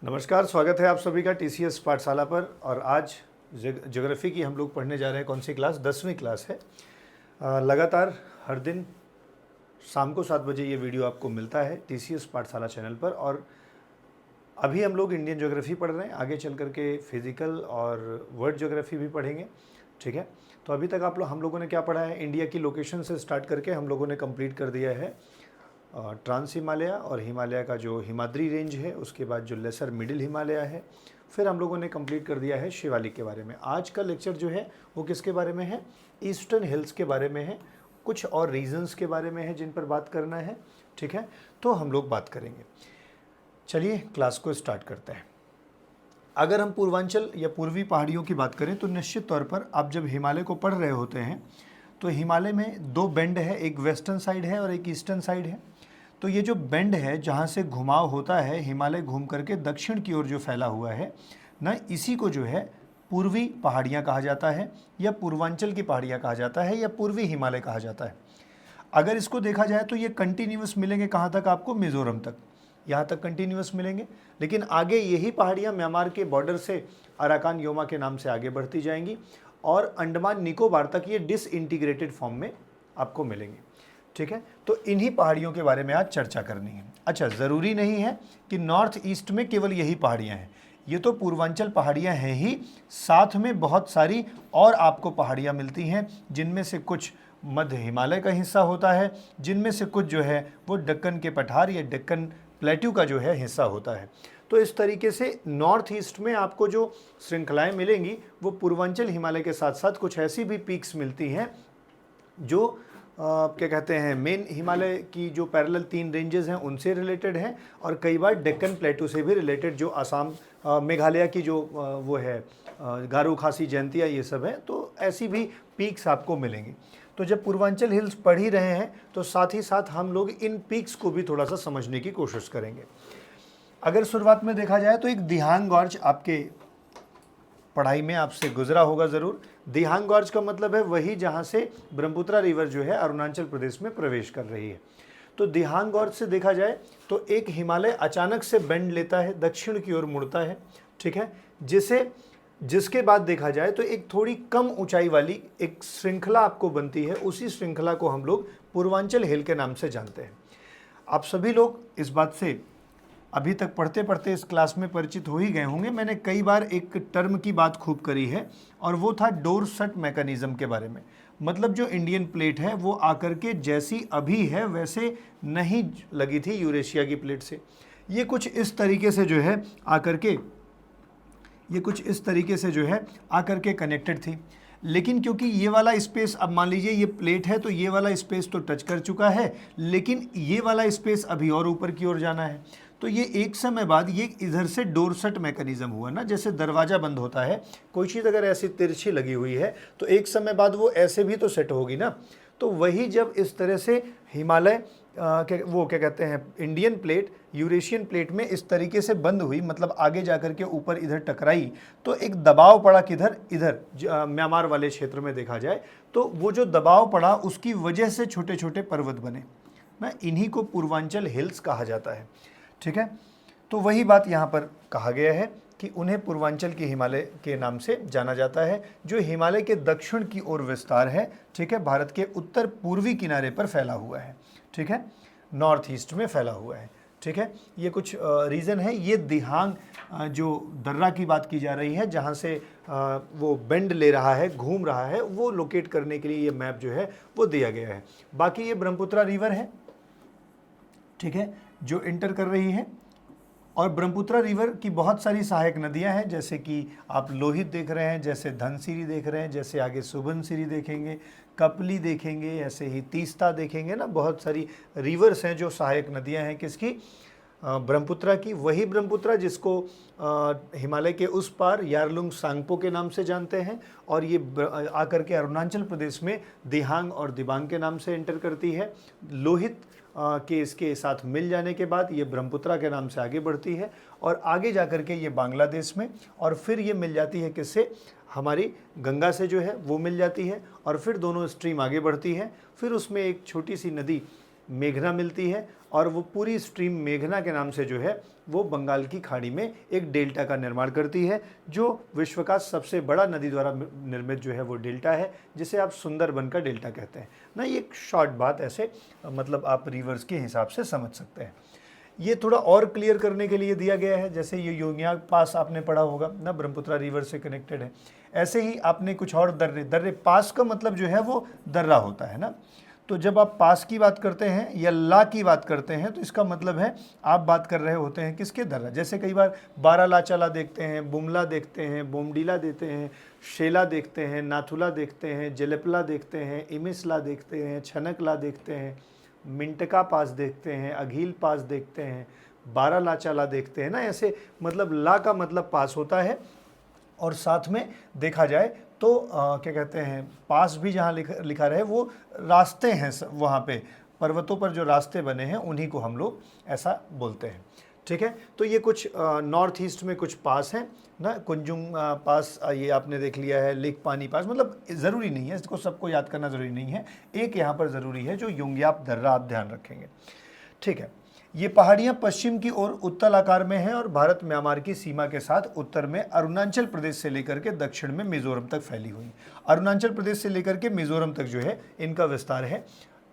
नमस्कार, स्वागत है आप सभी का टीसीएस पाठशाला पर। और आज ज्योग्राफी की हम लोग पढ़ने जा रहे हैं। कौन सी क्लास? 10वीं क्लास है। लगातार हर दिन शाम को 7 बजे ये वीडियो आपको मिलता है टीसीएस पाठशाला चैनल पर। और अभी हम लोग इंडियन ज्योग्राफी पढ़ रहे हैं, आगे चल करके फिजिकल और वर्ल्ड ज्योग्राफी भी पढ़ेंगे। ठीक है, तो अभी तक हम लोगों ने क्या पढ़ा है? इंडिया की लोकेशन से स्टार्ट करके हम लोगों ने कंप्लीट कर दिया है ट्रांस हिमालय और हिमालय का जो हिमाद्री रेंज है, उसके बाद जो लेसर मिडिल हिमालय है, फिर हम लोगों ने कंप्लीट कर दिया है शिवालिक के बारे में। आज का लेक्चर जो है वो किसके बारे में है? ईस्टर्न हिल्स के बारे में है। कुछ और रीजन्स के बारे में है जिन पर बात करना है। ठीक है, तो हम लोग बात करेंगे। चलिए क्लास को स्टार्ट करते हैं। अगर हम पूर्वांचल या पूर्वी पहाड़ियों की बात करें तो निश्चित तौर पर आप जब हिमालय को पढ़ रहे होते हैं तो हिमालय में दो बेंड है, एक वेस्टर्न साइड है और एक ईस्टर्न साइड है। तो ये जो बेंड है जहाँ से घुमाव होता है, हिमालय घूम करके दक्षिण की ओर जो फैला हुआ है ना, इसी को जो है पूर्वी पहाड़ियाँ कहा जाता है या पूर्वांचल की पहाड़ियाँ कहा जाता है या पूर्वी हिमालय कहा जाता है। अगर इसको देखा जाए तो ये कंटिन्यूस मिलेंगे कहाँ तक आपको? मिज़ोरम तक, यहाँ तक कंटिन्यूस मिलेंगे। लेकिन आगे यही पहाड़ियाँ म्यांमार के बॉर्डर से अराकान योमा के नाम से आगे बढ़ती जाएंगी और अंडमान निकोबार तक ये डिसइंटीग्रेटेड फॉर्म में आपको मिलेंगे। ठीक है, तो इन्हीं पहाड़ियों के बारे में आज चर्चा करनी है। अच्छा, ज़रूरी नहीं है कि नॉर्थ ईस्ट में केवल यही पहाड़ियाँ हैं, ये तो पूर्वांचल पहाड़ियाँ हैं ही, साथ में बहुत सारी और आपको पहाड़ियाँ मिलती हैं, जिनमें से कुछ मध्य हिमालय का हिस्सा होता है, जिनमें से कुछ जो है वो दक्कन के पठार या दक्कन प्लेट्यू का जो है हिस्सा होता है। तो इस तरीके से नॉर्थ ईस्ट में आपको जो श्रृंखलाएँ मिलेंगी वो पूर्वांचल हिमालय के साथ साथ कुछ ऐसी भी पीक्स मिलती हैं जो क्या कहते हैं, मेन हिमालय की जो पैरेलल 3 रेंजेस हैं उनसे रिलेटेड हैं, और कई बार डेक्कन प्लेटू से भी रिलेटेड, जो असम मेघालय की जो वो है गारो खासी जयंतिया, ये सब है। तो ऐसी भी पीक्स आपको मिलेंगी। तो जब पूर्वांचल हिल्स पढ़ ही रहे हैं तो साथ ही साथ हम लोग इन पीक्स को भी थोड़ा सा समझने की कोशिश करेंगे। अगर शुरुआत में देखा जाए तो एक दिहांग गॉर्ज आपके पढ़ाई में आपसे गुजरा होगा ज़रूर। दिहांग गॉर्ज का मतलब है वही जहाँ से ब्रह्मपुत्रा रिवर जो है अरुणाचल प्रदेश में प्रवेश कर रही है। तो दिहांग गॉर्ज से देखा जाए तो एक हिमालय अचानक से बेंड लेता है, दक्षिण की ओर मुड़ता है। ठीक है, जिसके बाद देखा जाए तो एक थोड़ी कम ऊंचाई वाली एक श्रृंखला आपको बनती है। उसी श्रृंखला को हम लोग पूर्वांचल हिल के नाम से जानते हैं। आप सभी लोग इस बात से अभी तक पढ़ते पढ़ते इस क्लास में परिचित हो ही गए होंगे। मैंने कई बार एक टर्म की बात खूब करी है और वो था डोरसट मैकेनिज्म के बारे में। मतलब जो इंडियन प्लेट है वो आकर के जैसी अभी है वैसे नहीं लगी थी यूरेशिया की प्लेट से। ये कुछ इस तरीके से जो है आकर के कनेक्टेड थी। लेकिन क्योंकि ये वाला स्पेस, अब मान लीजिए ये प्लेट है तो ये वाला स्पेस तो टच कर चुका है, लेकिन ये वाला स्पेस अभी और ऊपर की ओर जाना है। तो ये एक समय बाद ये इधर से डोरसट मैकेनिज्म हुआ ना, जैसे दरवाज़ा बंद होता है, कोई चीज़ अगर ऐसी तिरछी लगी हुई है तो एक समय बाद वो ऐसे भी तो सेट होगी ना। तो वही जब इस तरह से हिमालय क्या कहते हैं, इंडियन प्लेट यूरेशियन प्लेट में इस तरीके से बंद हुई, मतलब आगे जाकर के ऊपर इधर टकराई, तो एक दबाव पड़ा किधर? इधर म्यांमार वाले क्षेत्र में देखा जाए तो वो जो दबाव पड़ा उसकी वजह से छोटे छोटे पर्वत बने ना, इन्हीं को पूर्वांचल हिल्स कहा जाता है। ठीक है, तो वही बात यहाँ पर कहा गया है कि उन्हें पूर्वांचल के हिमालय के नाम से जाना जाता है, जो हिमालय के दक्षिण की ओर विस्तार है। ठीक है, भारत के उत्तर पूर्वी किनारे पर फैला हुआ है। ठीक है, नॉर्थ ईस्ट में फैला हुआ है। ठीक है, ये कुछ रीज़न है। ये दिहांग जो दर्रा की बात की जा रही है, जहाँ से वो बेंड ले रहा है, घूम रहा है, वो लोकेट करने के लिए ये मैप जो है वो दिया गया है। बाकी ये ब्रह्मपुत्रा रिवर है, ठीक है, जो इंटर कर रही है। और ब्रह्मपुत्रा रिवर की बहुत सारी सहायक नदियां हैं, जैसे कि आप लोहित देख रहे हैं, जैसे धनसिरी देख रहे हैं, जैसे आगे सुबनसिरी देखेंगे, कपली देखेंगे, ऐसे ही तीस्ता देखेंगे ना। बहुत सारी रिवर्स हैं जो सहायक नदियां हैं किसकी? ब्रह्मपुत्रा की। वही ब्रह्मपुत्रा जिसको हिमालय के उस पार यारलुंग सांगपो के नाम से जानते हैं, और ये आकर के अरुणाचल प्रदेश में दिहांग और दिबांग के नाम से एंटर करती है। लोहित के इसके साथ मिल जाने के बाद ये ब्रह्मपुत्रा के नाम से आगे बढ़ती है और आगे जाकर के ये बांग्लादेश में, और फिर ये मिल जाती है किससे? हमारी गंगा से जो है वो मिल जाती है, और फिर दोनों स्ट्रीम आगे बढ़ती है। फिर उसमें एक छोटी सी नदी मेघना मिलती है और वो पूरी स्ट्रीम मेघना के नाम से जो है वो बंगाल की खाड़ी में एक डेल्टा का निर्माण करती है, जो विश्व का सबसे बड़ा नदी द्वारा निर्मित जो है वो डेल्टा है, जिसे आप सुंदरबन का डेल्टा कहते हैं ना। ये एक शॉर्ट बात ऐसे मतलब आप रिवर्स के हिसाब से समझ सकते हैं। ये थोड़ा और क्लियर करने के लिए दिया गया है, जैसे ये योंगियाक पास आपने पढ़ा होगा ना, ब्रह्मपुत्रा रिवर से कनेक्टेड है। ऐसे ही आपने कुछ और दर्रे पास का मतलब जो है वो दर्रा होता है ना। तो जब आप पास की बात करते हैं या ला की बात करते हैं तो इसका मतलब है आप बात कर रहे होते हैं किसके, दर्रा। जैसे कई बार बारालाचाला देखते हैं, बुमला देखते हैं, बोमडीला देखते हैं, शेला देखते हैं, नाथुला देखते हैं, जलेपला देखते हैं, इमिसला देखते हैं, छनकला देखते हैं, मिंटका पास देखते हैं, अघील पास देखते हैं, बारालाचाला देखते हैं ना। ऐसे मतलब ला का मतलब पास होता है, और साथ में देखा जाए तो क्या कहते हैं, पास भी जहाँ लिखा रहे वो रास्ते हैं, वहाँ पे पर्वतों पर जो रास्ते बने हैं उन्हीं को हम लोग ऐसा बोलते हैं। ठीक है, तो ये कुछ नॉर्थ ईस्ट में कुछ पास हैं ना, कुंजुंग पास ये आपने देख लिया है, लेक पानी पास, मतलब ज़रूरी नहीं है, इसको सबको याद करना ज़रूरी नहीं है। एक यहाँ पर ज़रूरी है जो योंग्याप दर्रा, आप ध्यान रखेंगे। ठीक है, ये पहाड़ियाँ पश्चिम की ओर उत्तल आकार में हैं और भारत म्यांमार की सीमा के साथ उत्तर में अरुणाचल प्रदेश से लेकर के दक्षिण में मिजोरम तक फैली हुई। अरुणाचल प्रदेश से लेकर के मिजोरम तक जो है इनका विस्तार है।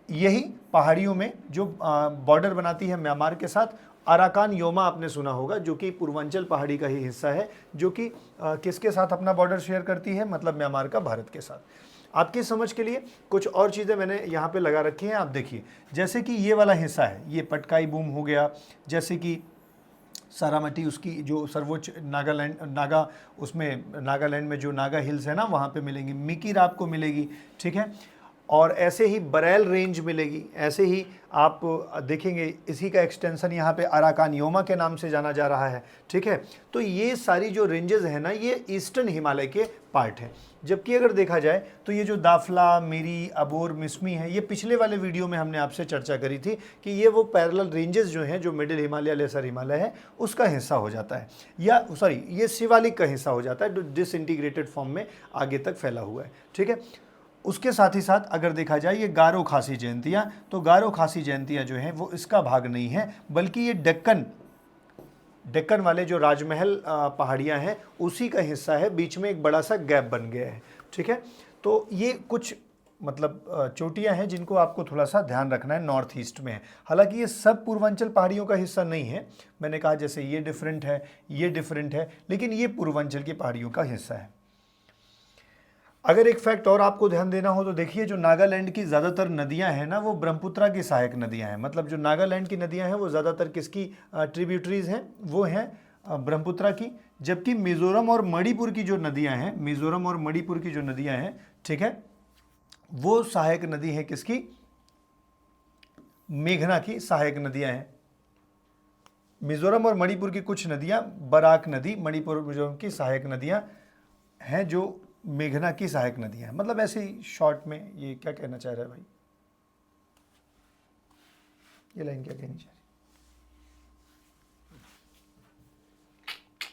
यही पहाड़ियों में जो बॉर्डर बनाती है म्यांमार के साथ, अराकान योमा आपने सुना होगा, जो कि पूर्वांचल पहाड़ी का ही हिस्सा है, जो कि किसके साथ अपना बॉर्डर शेयर करती है, मतलब म्यांमार का भारत के साथ। आपकी समझ के लिए कुछ और चीज़ें मैंने यहाँ पे लगा रखी हैं, आप देखिए। जैसे कि ये वाला हिस्सा है, ये पटकाई बूम हो गया, जैसे कि सारामती उसकी जो सर्वोच्च नागा उसमें नागालैंड में जो नागा हिल्स है ना, वहाँ पे मिलेंगी, मिकीर आपको मिलेगी। ठीक है, और ऐसे ही बरेल रेंज मिलेगी। ऐसे ही आप देखेंगे इसी का एक्सटेंशन यहाँ पे अराकान योमा के नाम से जाना जा रहा है। ठीक है, तो ये सारी जो रेंजेस हैं ना, ये ईस्टर्न हिमालय के पार्ट हैं। जबकि अगर देखा जाए तो ये जो दाफला, मिरी, अबोर, मिसमी है, ये पिछले वाले वीडियो में हमने आपसे चर्चा करी थी कि ये वो पैरेलल रेंजेस जो हैं, जो मिडिल हिमालय, लेसर हिमालय है, उसका हिस्सा हो जाता है, या सॉरी ये शिवालिक का हिस्सा हो जाता है, जो डिसइंटीग्रेटेड फॉर्म में आगे तक फैला हुआ है। ठीक है, उसके साथ ही साथ अगर देखा जाए ये गारो खासी जयंतियाँ, तो गारो खासी जयंतियाँ जो हैं वो इसका भाग नहीं है, बल्कि ये डेक्कन वाले जो राजमहल पहाड़ियाँ हैं उसी का हिस्सा है। बीच में एक बड़ा सा गैप बन गया है। ठीक है, तो ये कुछ मतलब चोटियाँ हैं जिनको आपको थोड़ा सा ध्यान रखना है, नॉर्थ ईस्ट में है। हालांकि ये सब पूर्वांचल पहाड़ियों का हिस्सा नहीं है, मैंने कहा जैसे ये डिफरेंट है, ये डिफरेंट है, लेकिन ये पूर्वांचल की पहाड़ियों का हिस्सा है। अगर एक फैक्ट और आपको ध्यान देना हो तो देखिए, जो नागालैंड की ज़्यादातर नदियां हैं ना, वो ब्रह्मपुत्रा की सहायक नदियां हैं। मतलब जो नागालैंड की नदियां हैं वो ज़्यादातर किसकी ट्रिब्यूटरीज हैं, वो हैं ब्रह्मपुत्रा की। जबकि मिज़ोरम और मणिपुर की जो नदियां हैं, मिज़ोरम और मणिपुर की जो नदियां हैं, ठीक है, वो सहायक नदी है किसकी, मेघना की सहायक नदियां हैं। मिज़ोरम और मणिपुर की कुछ नदियां, बराक नदी मणिपुर मिज़ोरम की सहायक नदियां हैं, जो मेघना की सहायक नदियां हैं। मतलब ऐसे ही शॉर्ट में ये क्या कहना चाह रहा है भाई, ये लाइन क्या कहनी चाह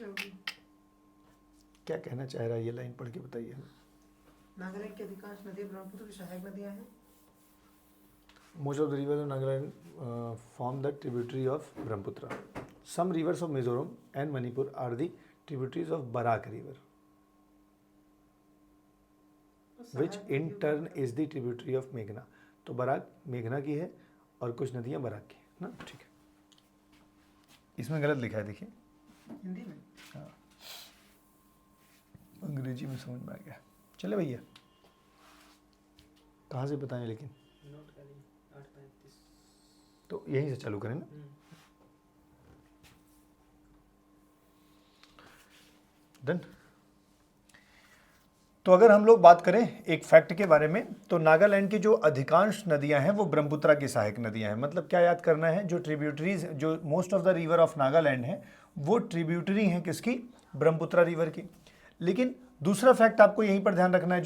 रही, क्या कहना चाह रहा है, ये लाइन पढ़ के बताइए। नागालैंड की अधिकांश नदियां ब्रह्मपुत्र की सहायक नदियां हैं। Most of the rivers of Nagaland form the tributary of Brahmaputra. Some rivers of Mizoram and Manipur are the tributaries of Barak River, which in turn is the tributary of Meghna. तो Barack मेघना की है और कुछ नदियाँ Barack की है ना। ठीक है, इसमें गलत लिखा है, देखिए हिंदी में। हाँ, अंग्रेजी में समझ में आ गया। चले भैया, कहाँ से बताएं, लेकिन तो यहीं से चालू करें ना। डन। तो अगर हम लोग बात करें एक फैक्ट के बारे में, तो नागालैंड की जो अधिकांश नदियां हैं वो ब्रह्मपुत्रा की सहायक नदियां हैं। मतलब क्या याद करना है, जो ट्रिब्यूटरीज, जो most of the river of Nagaland है वो ट्रिब्यूटरी हैं किसकी, ब्रह्मपुत्रा रिवर की। लेकिन दूसरा फैक्ट आपको यहीं पर ध्यान रखना है,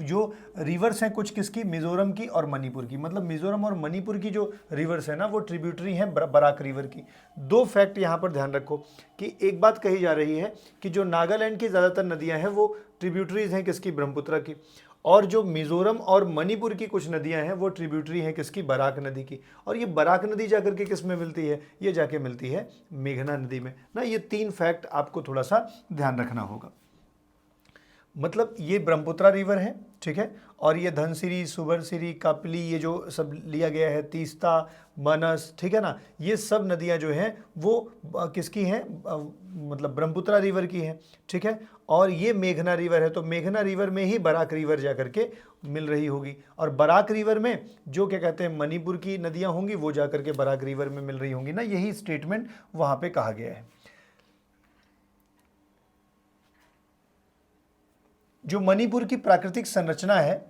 जो रिवर्स हैं कुछ किसकी, मिजोरम की और मणिपुर की। मतलब मिजोरम और मणिपुर की जो रिवर्स है ना, वो ट्रिब्यूटरी हैं बराक रिवर की। दो फैक्ट यहाँ पर ध्यान रखो कि एक बात कही जा रही है कि जो नागालैंड की ज़्यादातर नदियाँ हैं वो ट्रिब्यूटरीज हैं किसकी, ब्रह्मपुत्रा की, और जो मिजोरम और मणिपुर की कुछ नदियां हैं वो ट्रिब्यूटरी हैं किसकी, बराक नदी की। और ये बराक नदी जाकर के किस में मिलती है, ये जाके मिलती है मेघना नदी में ना। ये 3 फैक्ट आपको थोड़ा सा ध्यान रखना होगा। मतलब ये ब्रह्मपुत्रा रिवर है, ठीक है, और ये धनसिरी, सुबनसिरी, कापली, ये जो सब लिया गया है, तीस्ता, मानस, ठीक है ना, ये सब नदियां जो हैं वो किसकी हैं, मतलब ब्रह्मपुत्रा रिवर की हैं, ठीक है। और ये मेघना रिवर है, तो मेघना रिवर में ही बराक रिवर जाकर के मिल रही होगी। और बराक रिवर में जो क्या कहते हैं मणिपुर की नदियां होंगी वो जाकर के बराक रिवर में मिल रही होंगी ना। यही स्टेटमेंट वहाँ पे कहा गया है। जो मणिपुर की प्राकृतिक संरचना है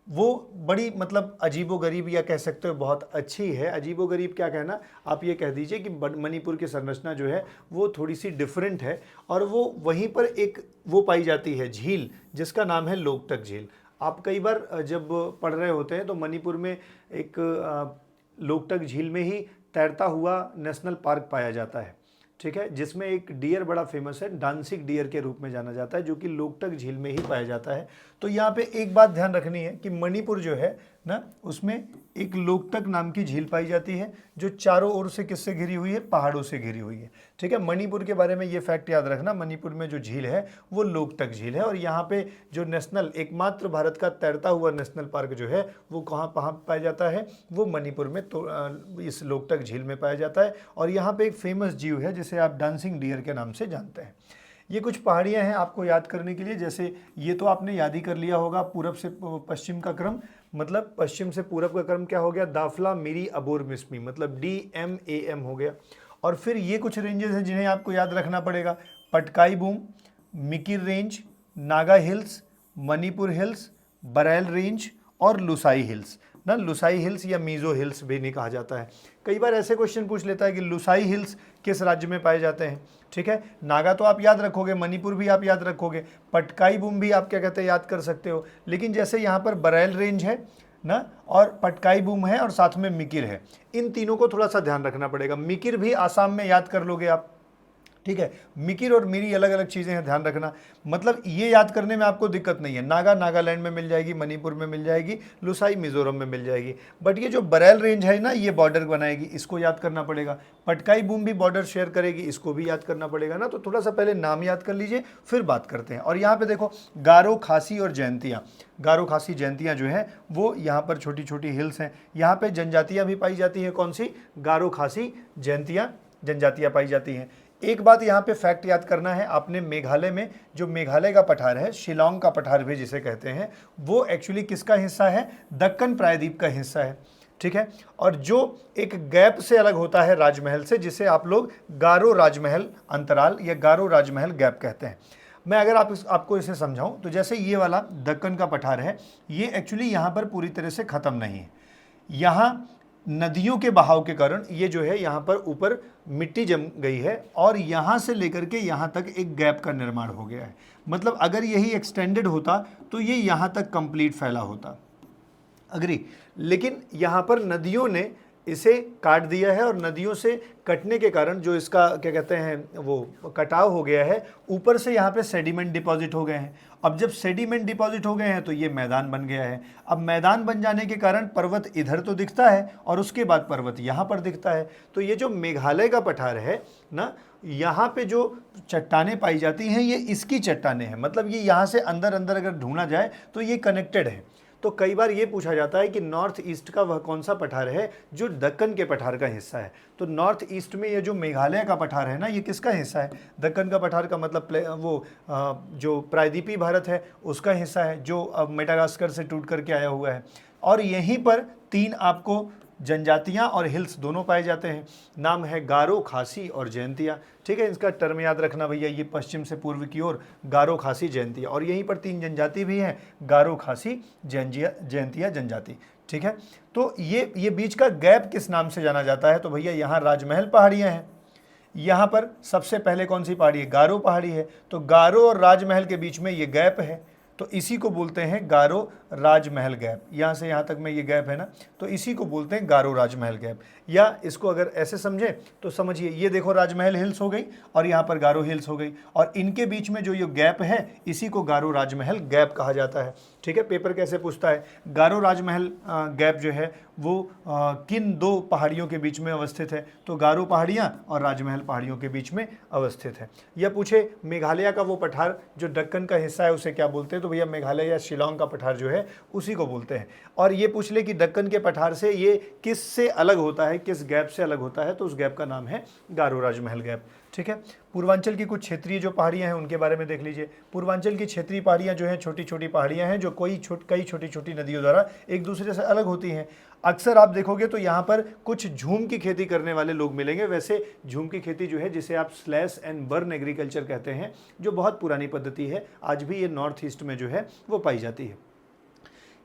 वो बड़ी मतलब अजीबोगरीब, या कह सकते हो बहुत अच्छी है। अजीबोगरीब क्या कहना, आप ये कह दीजिए कि मणिपुर की संरचना जो है वो थोड़ी सी डिफरेंट है। और वो वहीं पर एक वो पाई जाती है झील जिसका नाम है लोकटक झील। आप कई बार जब पढ़ रहे होते हैं तो मणिपुर में एक लोकटक झील में ही तैरता हुआ नेशनल पार्क पाया जाता है, ठीक है, जिसमें एक डियर बड़ा फेमस है, डांसिंग डियर के रूप में जाना जाता है, जो कि लोकटक झील में ही पाया जाता है। तो यहाँ पे एक बात ध्यान रखनी है कि मणिपुर जो है ना उसमें एक लोकटक नाम की झील पाई जाती है जो चारों ओर से किससे घिरी हुई है, पहाड़ों से घिरी हुई है, ठीक है। मणिपुर के बारे में ये फैक्ट याद रखना, मणिपुर में जो झील है वो लोकटक झील है। और यहाँ पे जो नेशनल एकमात्र भारत का तैरता हुआ नेशनल पार्क जो है वो कहाँ पाया जाता है, वो मणिपुर में, तो इस लोकटक झील में पाया जाता है। और यहाँ पे एक फेमस जीव है जिसे आप डांसिंग डियर के नाम से जानते हैं। ये कुछ पहाड़ियाँ हैं आपको याद करने के लिए, जैसे ये तो आपने याद ही कर लिया होगा, पूरब से पश्चिम का क्रम, मतलब पश्चिम से पूरब का क्रम क्या हो गया, दाफला, मिरी, अबोर, मिसमी, मतलब DMAM हो गया। और फिर ये कुछ रेंजेस हैं जिन्हें आपको याद रखना पड़ेगा, Patkai boom, Mikir range, Naga hills, Manipur hills, Barail range और लुसाई हिल्स ना। लुसाई हिल्स या मीजो हिल्स भी नहीं कहा जाता है। कई बार ऐसे क्वेश्चन पूछ लेता है कि लुसाई हिल्स किस राज्य में पाए जाते हैं, ठीक है। नागा तो आप याद रखोगे, मणिपुर भी आप याद रखोगे, पटकाई बूम भी आप क्या कहते हैं याद कर सकते हो। लेकिन जैसे यहाँ पर बरैल रेंज है ना, और पटकाई बूम है, और साथ में मिकिर है, इन तीनों को थोड़ा सा ध्यान रखना पड़ेगा। मिकिर भी आसाम में याद कर लोगे आप, ठीक है। मिकिर और मिरी अलग अलग चीज़ें हैं, ध्यान रखना। मतलब ये याद करने में आपको दिक्कत नहीं है। नागा नागालैंड में मिल जाएगी, मणिपुर में मिल जाएगी, लुसाई मिजोरम में मिल जाएगी। बट ये जो बरैल रेंज है ना ये बॉर्डर बनाएगी, इसको याद करना पड़ेगा। पटकाई बूम भी बॉर्डर शेयर करेगी, इसको भी याद करना पड़ेगा ना। तो थोड़ा सा पहले नाम याद कर लीजिए फिर बात करते हैं। और यहाँ पे देखो गारो, खासी और जयंतियाँ, गारो खासी जयंतियाँ जो हैं वो यहाँ पर छोटी छोटी हिल्स हैं। यहाँ पे जनजातियाँ भी पाई जाती हैं, कौन सी, गारो खासी जयंतियाँ जनजातियाँ पाई जाती हैं। एक बात यहाँ पे फैक्ट याद करना है आपने, मेघालय में जो मेघालय का पठार है, शिलांग का पठार भी जिसे कहते हैं, वो एक्चुअली किसका हिस्सा है, दक्कन प्रायद्वीप का हिस्सा है, ठीक है। और जो एक गैप से अलग होता है राजमहल से, जिसे आप लोग गारो राजमहल अंतराल या गारो राजमहल गैप कहते हैं। मैं अगर आपको इसे समझाऊं तो जैसे ये वाला दक्कन का पठार है, ये एक्चुअली यहाँ पर पूरी तरह से ख़त्म नहीं है। यहाँ नदियों के बहाव के कारण ये जो है यहाँ पर ऊपर मिट्टी जम गई है और यहाँ से लेकर के यहाँ तक एक गैप का निर्माण हो गया है। मतलब अगर यही एक्सटेंडेड होता तो ये यहाँ तक कंप्लीट फैला होता, अग्री। लेकिन यहाँ पर नदियों ने इसे काट दिया है और नदियों से कटने के कारण जो इसका क्या कहते हैं वो कटाव हो गया है, ऊपर से यहाँ पे सेडिमेंट डिपॉजिट हो गए हैं। अब जब सेडिमेंट डिपॉजिट हो गए हैं तो ये मैदान बन गया है। अब मैदान बन जाने के कारण पर्वत इधर तो दिखता है और उसके बाद पर्वत यहाँ पर दिखता है। तो ये जो मेघालय का पठार है ना, यहाँ पे जो चट्टानें पाई जाती हैं ये इसकी चट्टानें हैं। मतलब ये यहाँ से अंदर अंदर अगर ढूंढा जाए तो ये कनेक्टेड है। तो कई बार ये पूछा जाता है कि नॉर्थ ईस्ट का वह कौन सा पठार है जो दक्कन के पठार का हिस्सा है। तो नॉर्थ ईस्ट में ये जो मेघालय का पठार है ना, ये किसका हिस्सा है, दक्कन का पठार का। मतलब वो जो प्रायद्वीपीय भारत है उसका हिस्सा है, जो मेडागास्कर से टूट करके आया हुआ है। और यहीं पर 3 आपको जनजातियां और हिल्स दोनों पाए जाते हैं। नाम है गारो, खासी और जयंतिया, ठीक है। इसका टर्म याद रखना भैया, ये पश्चिम से पूर्व की ओर गारो, खासी, जयंतिया। और यहीं पर 3 जनजाति भी हैं, गारो, खासी, जयंतिया जनजाति, ठीक है। तो ये बीच का गैप किस नाम से जाना जाता है, तो भैया यहाँ राजमहल पहाड़ियाँ हैं। यहाँ पर सबसे पहले कौन सी पहाड़ी है, गारो पहाड़ी है। तो गारो और राजमहल के बीच में ये गैप है, तो इसी को बोलते हैं गारो राजमहल गैप। यहाँ से यहाँ तक में ये गैप है ना, तो इसी को बोलते हैं गारो राजमहल गैप। या इसको अगर ऐसे समझे तो समझिए, ये देखो राजमहल हिल्स हो गई और यहाँ पर गारो हिल्स हो गई, और इनके बीच में जो ये गैप है इसी को गारो राजमहल गैप कहा जाता है। ठीक है, पेपर कैसे पूछता है, गारो राजमहल गैप जो है वो किन दो पहाड़ियों के बीच में अवस्थित है, तो गारो पहाड़ियाँ और राजमहल पहाड़ियों के बीच में अवस्थित है। या पूछे मेघालय का वो पठार जो दक्कन का हिस्सा है उसे क्या बोलते हैं, तो भैया मेघालय या शिलोंग का पठार जो है उसी को बोलते हैं। और ये पूछ ले कि दक्कन के पठार से ये किस से अलग होता है, किस गैप से अलग होता है, तो उस गैप का नाम है गारो राजमहल गैप। ठीक है, पूर्वांचल की कुछ क्षेत्रीय जो पहाड़ियां हैं उनके बारे में देख लीजिए। पूर्वांचल की क्षेत्रीय पहाड़ियां जो हैं छोटी छोटी पहाड़ियां हैं जो कई छोटी छोटी नदियों द्वारा एक दूसरे से अलग होती हैं। अक्सर आप देखोगे तो यहाँ पर कुछ झूम की खेती करने वाले लोग मिलेंगे। वैसे झूम की खेती जो है, जिसे आप स्लैश एंड बर्न एग्रीकल्चर कहते हैं, जो बहुत पुरानी पद्धति है, आज भी ये नॉर्थ ईस्ट में जो है वो पाई जाती है।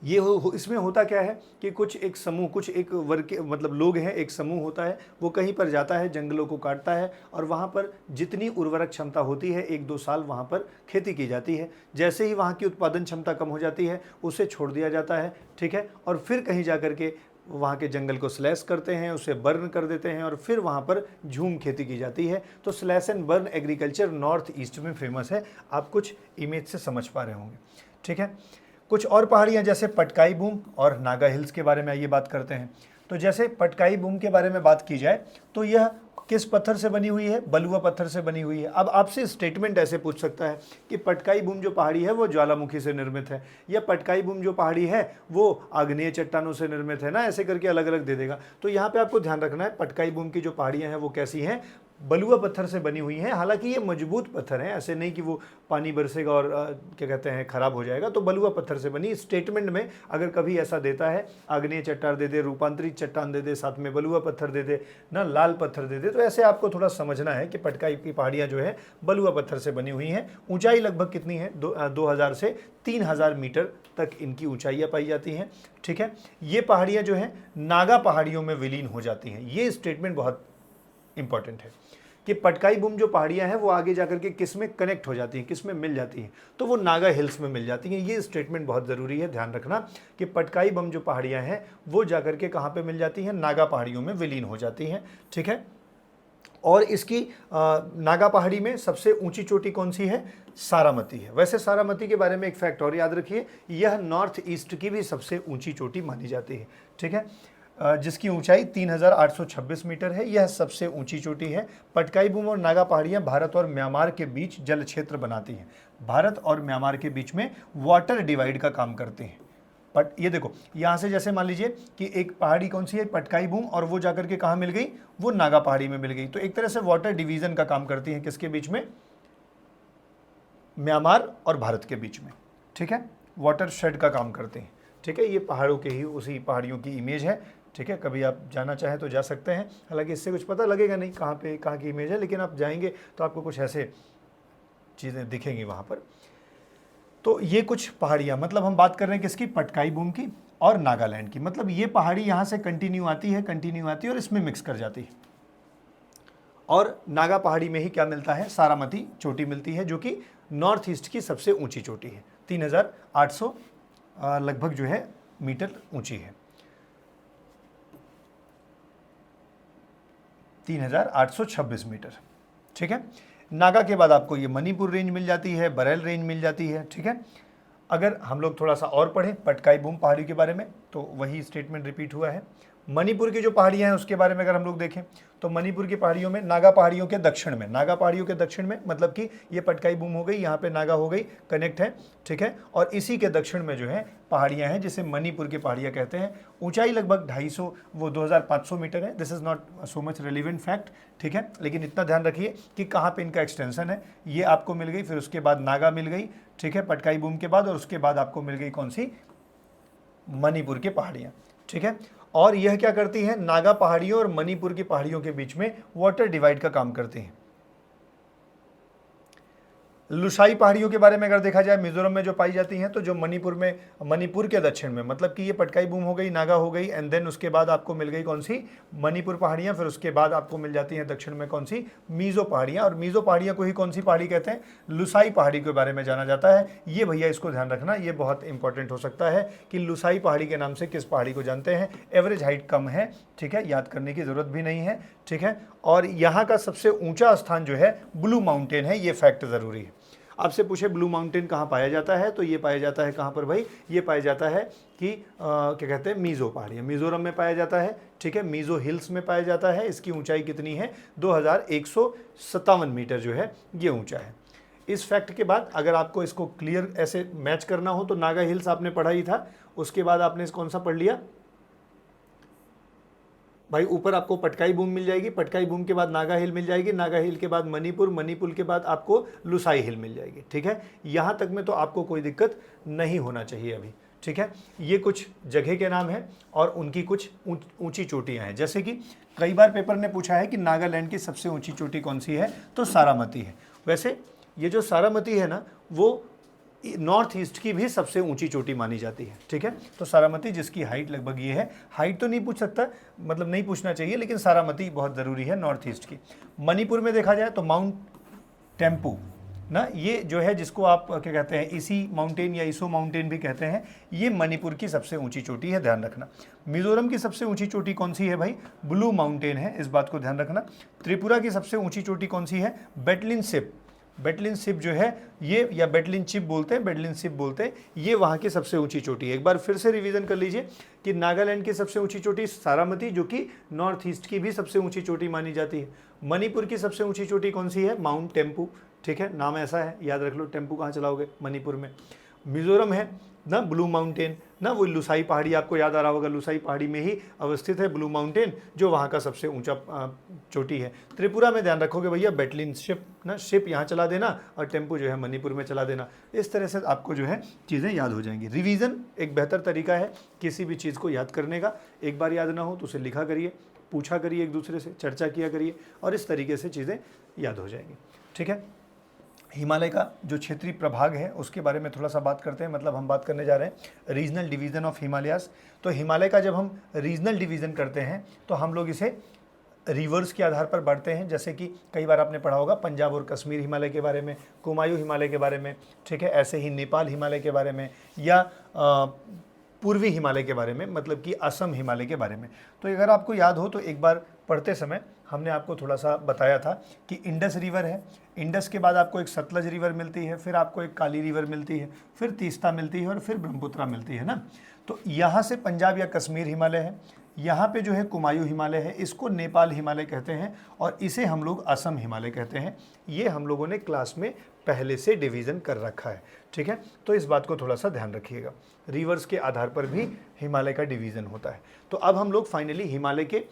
ये इसमें होता क्या है कि कुछ एक समूह, कुछ एक वर्ग के मतलब लोग हैं, एक समूह होता है, वो कहीं पर जाता है, जंगलों को काटता है और वहाँ पर जितनी उर्वरक क्षमता होती है 1-2 साल वहाँ पर खेती की जाती है। जैसे ही वहाँ की उत्पादन क्षमता कम हो जाती है उसे छोड़ दिया जाता है। ठीक है, और फिर कहीं जा कर के वहाँ के जंगल को स्लैश करते हैं, उसे बर्न कर देते हैं और फिर वहाँ पर झूम खेती की जाती है। तो slash and burn agriculture north east में फेमस है। आप कुछ इमेज से समझ पा रहे होंगे। ठीक है, कुछ और पहाड़ियाँ जैसे पटकाई बूम और नागा हिल्स के बारे में आइए बात करते हैं। तो जैसे पटकाई बूम के बारे में बात की जाए तो यह किस पत्थर से बनी हुई है, बलुआ पत्थर से बनी हुई है। अब आपसे स्टेटमेंट ऐसे पूछ सकता है कि पटकाई बूम जो पहाड़ी है वो ज्वालामुखी से निर्मित है, या पटकाई बूम जो पहाड़ी है वो आग्नेय चट्टानों से निर्मित है ना, ऐसे करके अलग अलग दे देगा। तो यहाँ पे आपको ध्यान रखना है पटकाई बूम की जो पहाड़ियाँ हैं वो कैसी हैं, बलुआ पत्थर से बनी हुई हैं। हालांकि ये मजबूत पत्थर हैं, ऐसे नहीं कि वो पानी बरसेगा और क्या कहते हैं खराब हो जाएगा। तो बलुआ पत्थर से बनी, स्टेटमेंट में अगर कभी ऐसा देता है आग्नेय चट्टान दे दे, रूपांतरित चट्टान दे दे, साथ में बलुआ पत्थर दे दे ना, लाल पत्थर दे दे, तो ऐसे आपको थोड़ा समझना है कि पटकाई की पहाड़ियाँ जो है बलुआ पत्थर से बनी हुई हैं। ऊंचाई लगभग कितनी है, 2000 से 3000 मीटर तक इनकी ऊंचाइयाँ पाई जाती हैं। ठीक है, ये पहाड़ियाँ जो हैं नागा पहाड़ियों में विलीन हो जाती हैं। ये स्टेटमेंट बहुत इंपॉर्टेंट है कि पटकाई बूम जो पहाड़ियां हैं वो आगे जाकर के किस में कनेक्ट हो जाती हैं, किस में मिल जाती हैं, तो वो नागा हिल्स में मिल जाती हैं। ये स्टेटमेंट बहुत ज़रूरी है, ध्यान रखना कि पटकाई बम जो पहाड़ियां हैं वो जाकर के कहाँ पे मिल जाती हैं, नागा पहाड़ियों में विलीन हो जाती हैं। ठीक है, और इसकी नागा पहाड़ी में सबसे ऊंची चोटी कौन सी है, सारामती है। वैसे सारामती के बारे में एक फैक्ट और याद रखिए, यह नॉर्थ ईस्ट की भी सबसे ऊंची चोटी मानी जाती है। ठीक है, जिसकी ऊंचाई 3826 मीटर है, यह सबसे ऊंची चोटी है। पटकाई बूम और नागा पहाड़ियां भारत और म्यांमार के बीच जल क्षेत्र बनाती हैं। भारत और म्यांमार के बीच में वाटर डिवाइड का काम करते हैं। बट ये देखो, यहाँ से जैसे मान लीजिए कि एक पहाड़ी कौन सी है, पटकाई बूम, और वो जाकर के कहाँ मिल गई, वो नागा पहाड़ी में मिल गई। तो एक तरह से वाटर डिवीजन का काम करती है, किसके बीच में, म्यांमार और भारत के बीच में। ठीक है, वाटर शेड का काम करते हैं। ठीक है, ये पहाड़ों के ही उसी पहाड़ियों की इमेज है। ठीक है, कभी आप जाना चाहें तो जा सकते हैं। हालांकि इससे कुछ पता लगेगा नहीं कहाँ पे कहाँ की इमेज है, लेकिन आप जाएंगे तो आपको कुछ ऐसे चीज़ें दिखेंगी वहाँ पर। तो ये कुछ पहाड़ियाँ, मतलब हम बात कर रहे हैं किसकी, पटकाई बूम की और नागालैंड की। मतलब ये पहाड़ी यहाँ से कंटिन्यू आती है और इसमें मिक्स कर जाती है। और नागा पहाड़ी में ही क्या मिलता है, सारामती चोटी मिलती है, जो कि नॉर्थ ईस्ट की सबसे ऊंची चोटी है। 3800 लगभग जो है मीटर ऊंची है, 3826 मीटर। ठीक है, नागा के बाद आपको ये मणिपुर रेंज मिल जाती है, बरेल रेंज मिल जाती है। ठीक है, अगर हम लोग थोड़ा सा और पढ़ें पटकाई बूम पहाड़ी के बारे में तो वही स्टेटमेंट रिपीट हुआ है। मणिपुर की जो पहाड़ियाँ हैं उसके बारे में अगर हम लोग देखें तो मणिपुर की पहाड़ियों में, नागा पहाड़ियों के दक्षिण में, नागा पहाड़ियों के दक्षिण में, मतलब कि ये पटकाई बूम हो गई, यहाँ पे नागा हो गई, कनेक्ट है। ठीक है, और इसी के दक्षिण में जो है पहाड़ियाँ हैं जिसे मणिपुर की पहाड़ियाँ कहते हैं। ऊंचाई लगभग 250 वो 2500 मीटर है। This is not so much relevant fact. ठीक है, लेकिन इतना ध्यान रखिए कि कहाँ पे इनका एक्सटेंशन है। ये आपको मिल गई, फिर उसके बाद नागा मिल गई। ठीक है, पटकाई बूम के बाद, और उसके बाद आपको मिल गई कौन सी, मणिपुर की पहाड़ियाँ। ठीक है, और यह क्या करती हैं, नागा पहाड़ियों और मणिपुर की पहाड़ियों के बीच में वाटर डिवाइड का काम करती हैं। लुसाई पहाड़ियों के बारे में अगर देखा जाए मिजोरम में जो पाई जाती हैं, तो जो मणिपुर के दक्षिण में, मतलब कि ये पटकाई बूम हो गई, नागा हो गई, एंड देन उसके बाद आपको मिल गई कौन सी, मणिपुर पहाड़ियाँ। फिर उसके बाद आपको मिल जाती हैं दक्षिण में कौन सी, मीज़ो पहाड़ियाँ। और मीज़ो पहाड़ियाँ को ही कौन सी पहाड़ी कहते हैं, लुसाई पहाड़ी के बारे में जाना जाता है। ये भैया इसको ध्यान रखना, ये बहुत इंपॉर्टेंट हो सकता है कि लुसाई पहाड़ी के नाम से किस पहाड़ी को जानते हैं। एवरेज हाइट कम है, ठीक है, याद करने की जरूरत भी नहीं है, ठीक है। और यहाँ का सबसे ऊंचा स्थान जो है ब्लू माउंटेन है, ये फैक्ट ज़रूरी है। आपसे पूछे ब्लू माउंटेन कहाँ पाया जाता है, तो ये पाया जाता है कहाँ पर भाई, ये पाया जाता है कि क्या कहते हैं, मीज़ो पहाड़ियाँ, मिज़ोरम में पाया जाता है, ठीक है। मीज़ो हिल्स में पाया जाता है। इसकी ऊंचाई कितनी है, 2157 मीटर जो है ये ऊंचा है। इस फैक्ट के बाद अगर आपको इसको क्लियर ऐसे मैच करना हो तो नागा हिल्स आपने पढ़ा ही था, उसके बाद आपने कौन सा पढ़ लिया भाई, ऊपर आपको पटकाई बूम मिल जाएगी, पटकाई बूम के बाद नागा हिल मिल जाएगी, नागा हिल के बाद मणिपुर, मणिपुर के बाद आपको लुसाई हिल मिल जाएगी, ठीक है। यहाँ तक में तो आपको कोई दिक्कत नहीं होना चाहिए अभी, ठीक है। ये कुछ जगह के नाम हैं और उनकी कुछ ऊंची चोटियाँ हैं। जैसे कि कई बार पेपर ने पूछा है कि नागालैंड की सबसे ऊंची चोटी कौन सी है, तो सारामती है। वैसे ये जो सारामती है ना, वो नॉर्थ ईस्ट की भी सबसे ऊंची चोटी मानी जाती है, ठीक है। तो सारामती, जिसकी हाइट लगभग ये है, हाइट तो नहीं पूछ सकता, मतलब नहीं पूछना चाहिए, लेकिन सारामती बहुत ज़रूरी है नॉर्थ ईस्ट की। मणिपुर में देखा जाए तो माउंट टेम्पू ना, ये जो है जिसको आप क्या कहते हैं, इसी माउंटेन या इसो माउंटेन भी कहते हैं, ये मणिपुर की सबसे ऊंची चोटी है, ध्यान रखना। मिजोरम की सबसे ऊंची चोटी कौन सी है भाई, ब्लू माउंटेन है, इस बात को ध्यान रखना। त्रिपुरा की सबसे ऊंची चोटी कौन सी है, बेटलिन सिप, बेटलिन सिप जो है ये, या बेटलिन चिप बोलते हैं, बेटलिन सिप बोलते हैं, ये वहाँ की सबसे ऊंची चोटी है। एक बार फिर से रिवीजन कर लीजिए कि नागालैंड की सबसे ऊंची चोटी सारामती, जो कि नॉर्थ ईस्ट की भी सबसे ऊंची चोटी मानी जाती है। मणिपुर की सबसे ऊंची चोटी कौन सी है, माउंट टेम्पू, ठीक है, नाम ऐसा है, याद रख लो। टेम्पू कहाँ चलाओगे, मणिपुर में। मिजोरम है ना ब्लू माउंटेन ना, वो लुसाई पहाड़ी आपको याद आ रहा होगा, लुसाई पहाड़ी में ही अवस्थित है ब्लू माउंटेन, जो वहाँ का सबसे ऊंचा चोटी है। त्रिपुरा में ध्यान रखोगे भैया, बेटलिन शिप ना, शिप यहाँ चला देना और टेम्पू जो है मणिपुर में चला देना। इस तरह से आपको जो है चीज़ें याद हो जाएंगी। रिवीजन एक बेहतर तरीका है किसी भी चीज़ को याद करने का। एक बार याद ना हो तो उसे लिखा करिए, पूछा करिए, एक दूसरे से चर्चा किया करिए, और इस तरीके से चीज़ें याद हो जाएंगी, ठीक है। हिमालय का जो क्षेत्रीय प्रभाग है उसके बारे में थोड़ा सा बात करते हैं, मतलब हम बात करने जा रहे हैं रीजनल डिवीज़न ऑफ हिमालयास। तो हिमालय का जब हम रीजनल डिवीज़न करते हैं तो हम लोग इसे रिवर्स के आधार पर बांटते हैं। जैसे कि कई बार आपने पढ़ा होगा पंजाब और कश्मीर हिमालय के बारे में, कुमायूं हिमालय के बारे में, ठीक है। ऐसे ही नेपाल हिमालय के बारे में, या पूर्वी हिमालय के बारे में, मतलब कि असम हिमालय के बारे में। तो अगर आपको याद हो तो एक बार पढ़ते समय हमने आपको थोड़ा सा बताया था कि इंडस रिवर है, इंडस के बाद आपको एक सतलज रिवर मिलती है, फिर आपको एक काली रिवर मिलती है, फिर तीस्ता मिलती है, और फिर ब्रह्मपुत्रा मिलती है ना। तो यहाँ से पंजाब या कश्मीर हिमालय है, यहाँ पे जो है कुमायूं हिमालय है, इसको नेपाल हिमालय कहते हैं, और इसे हम लोग असम हिमालय कहते हैं। ये हम लोगों ने क्लास में पहले से डिवीज़न कर रखा है, ठीक है। तो इस बात को थोड़ा सा ध्यान रखिएगा, रिवर्स के आधार पर भी हिमालय का डिवीज़न होता है। तो अब हम लोग फाइनली हिमालय के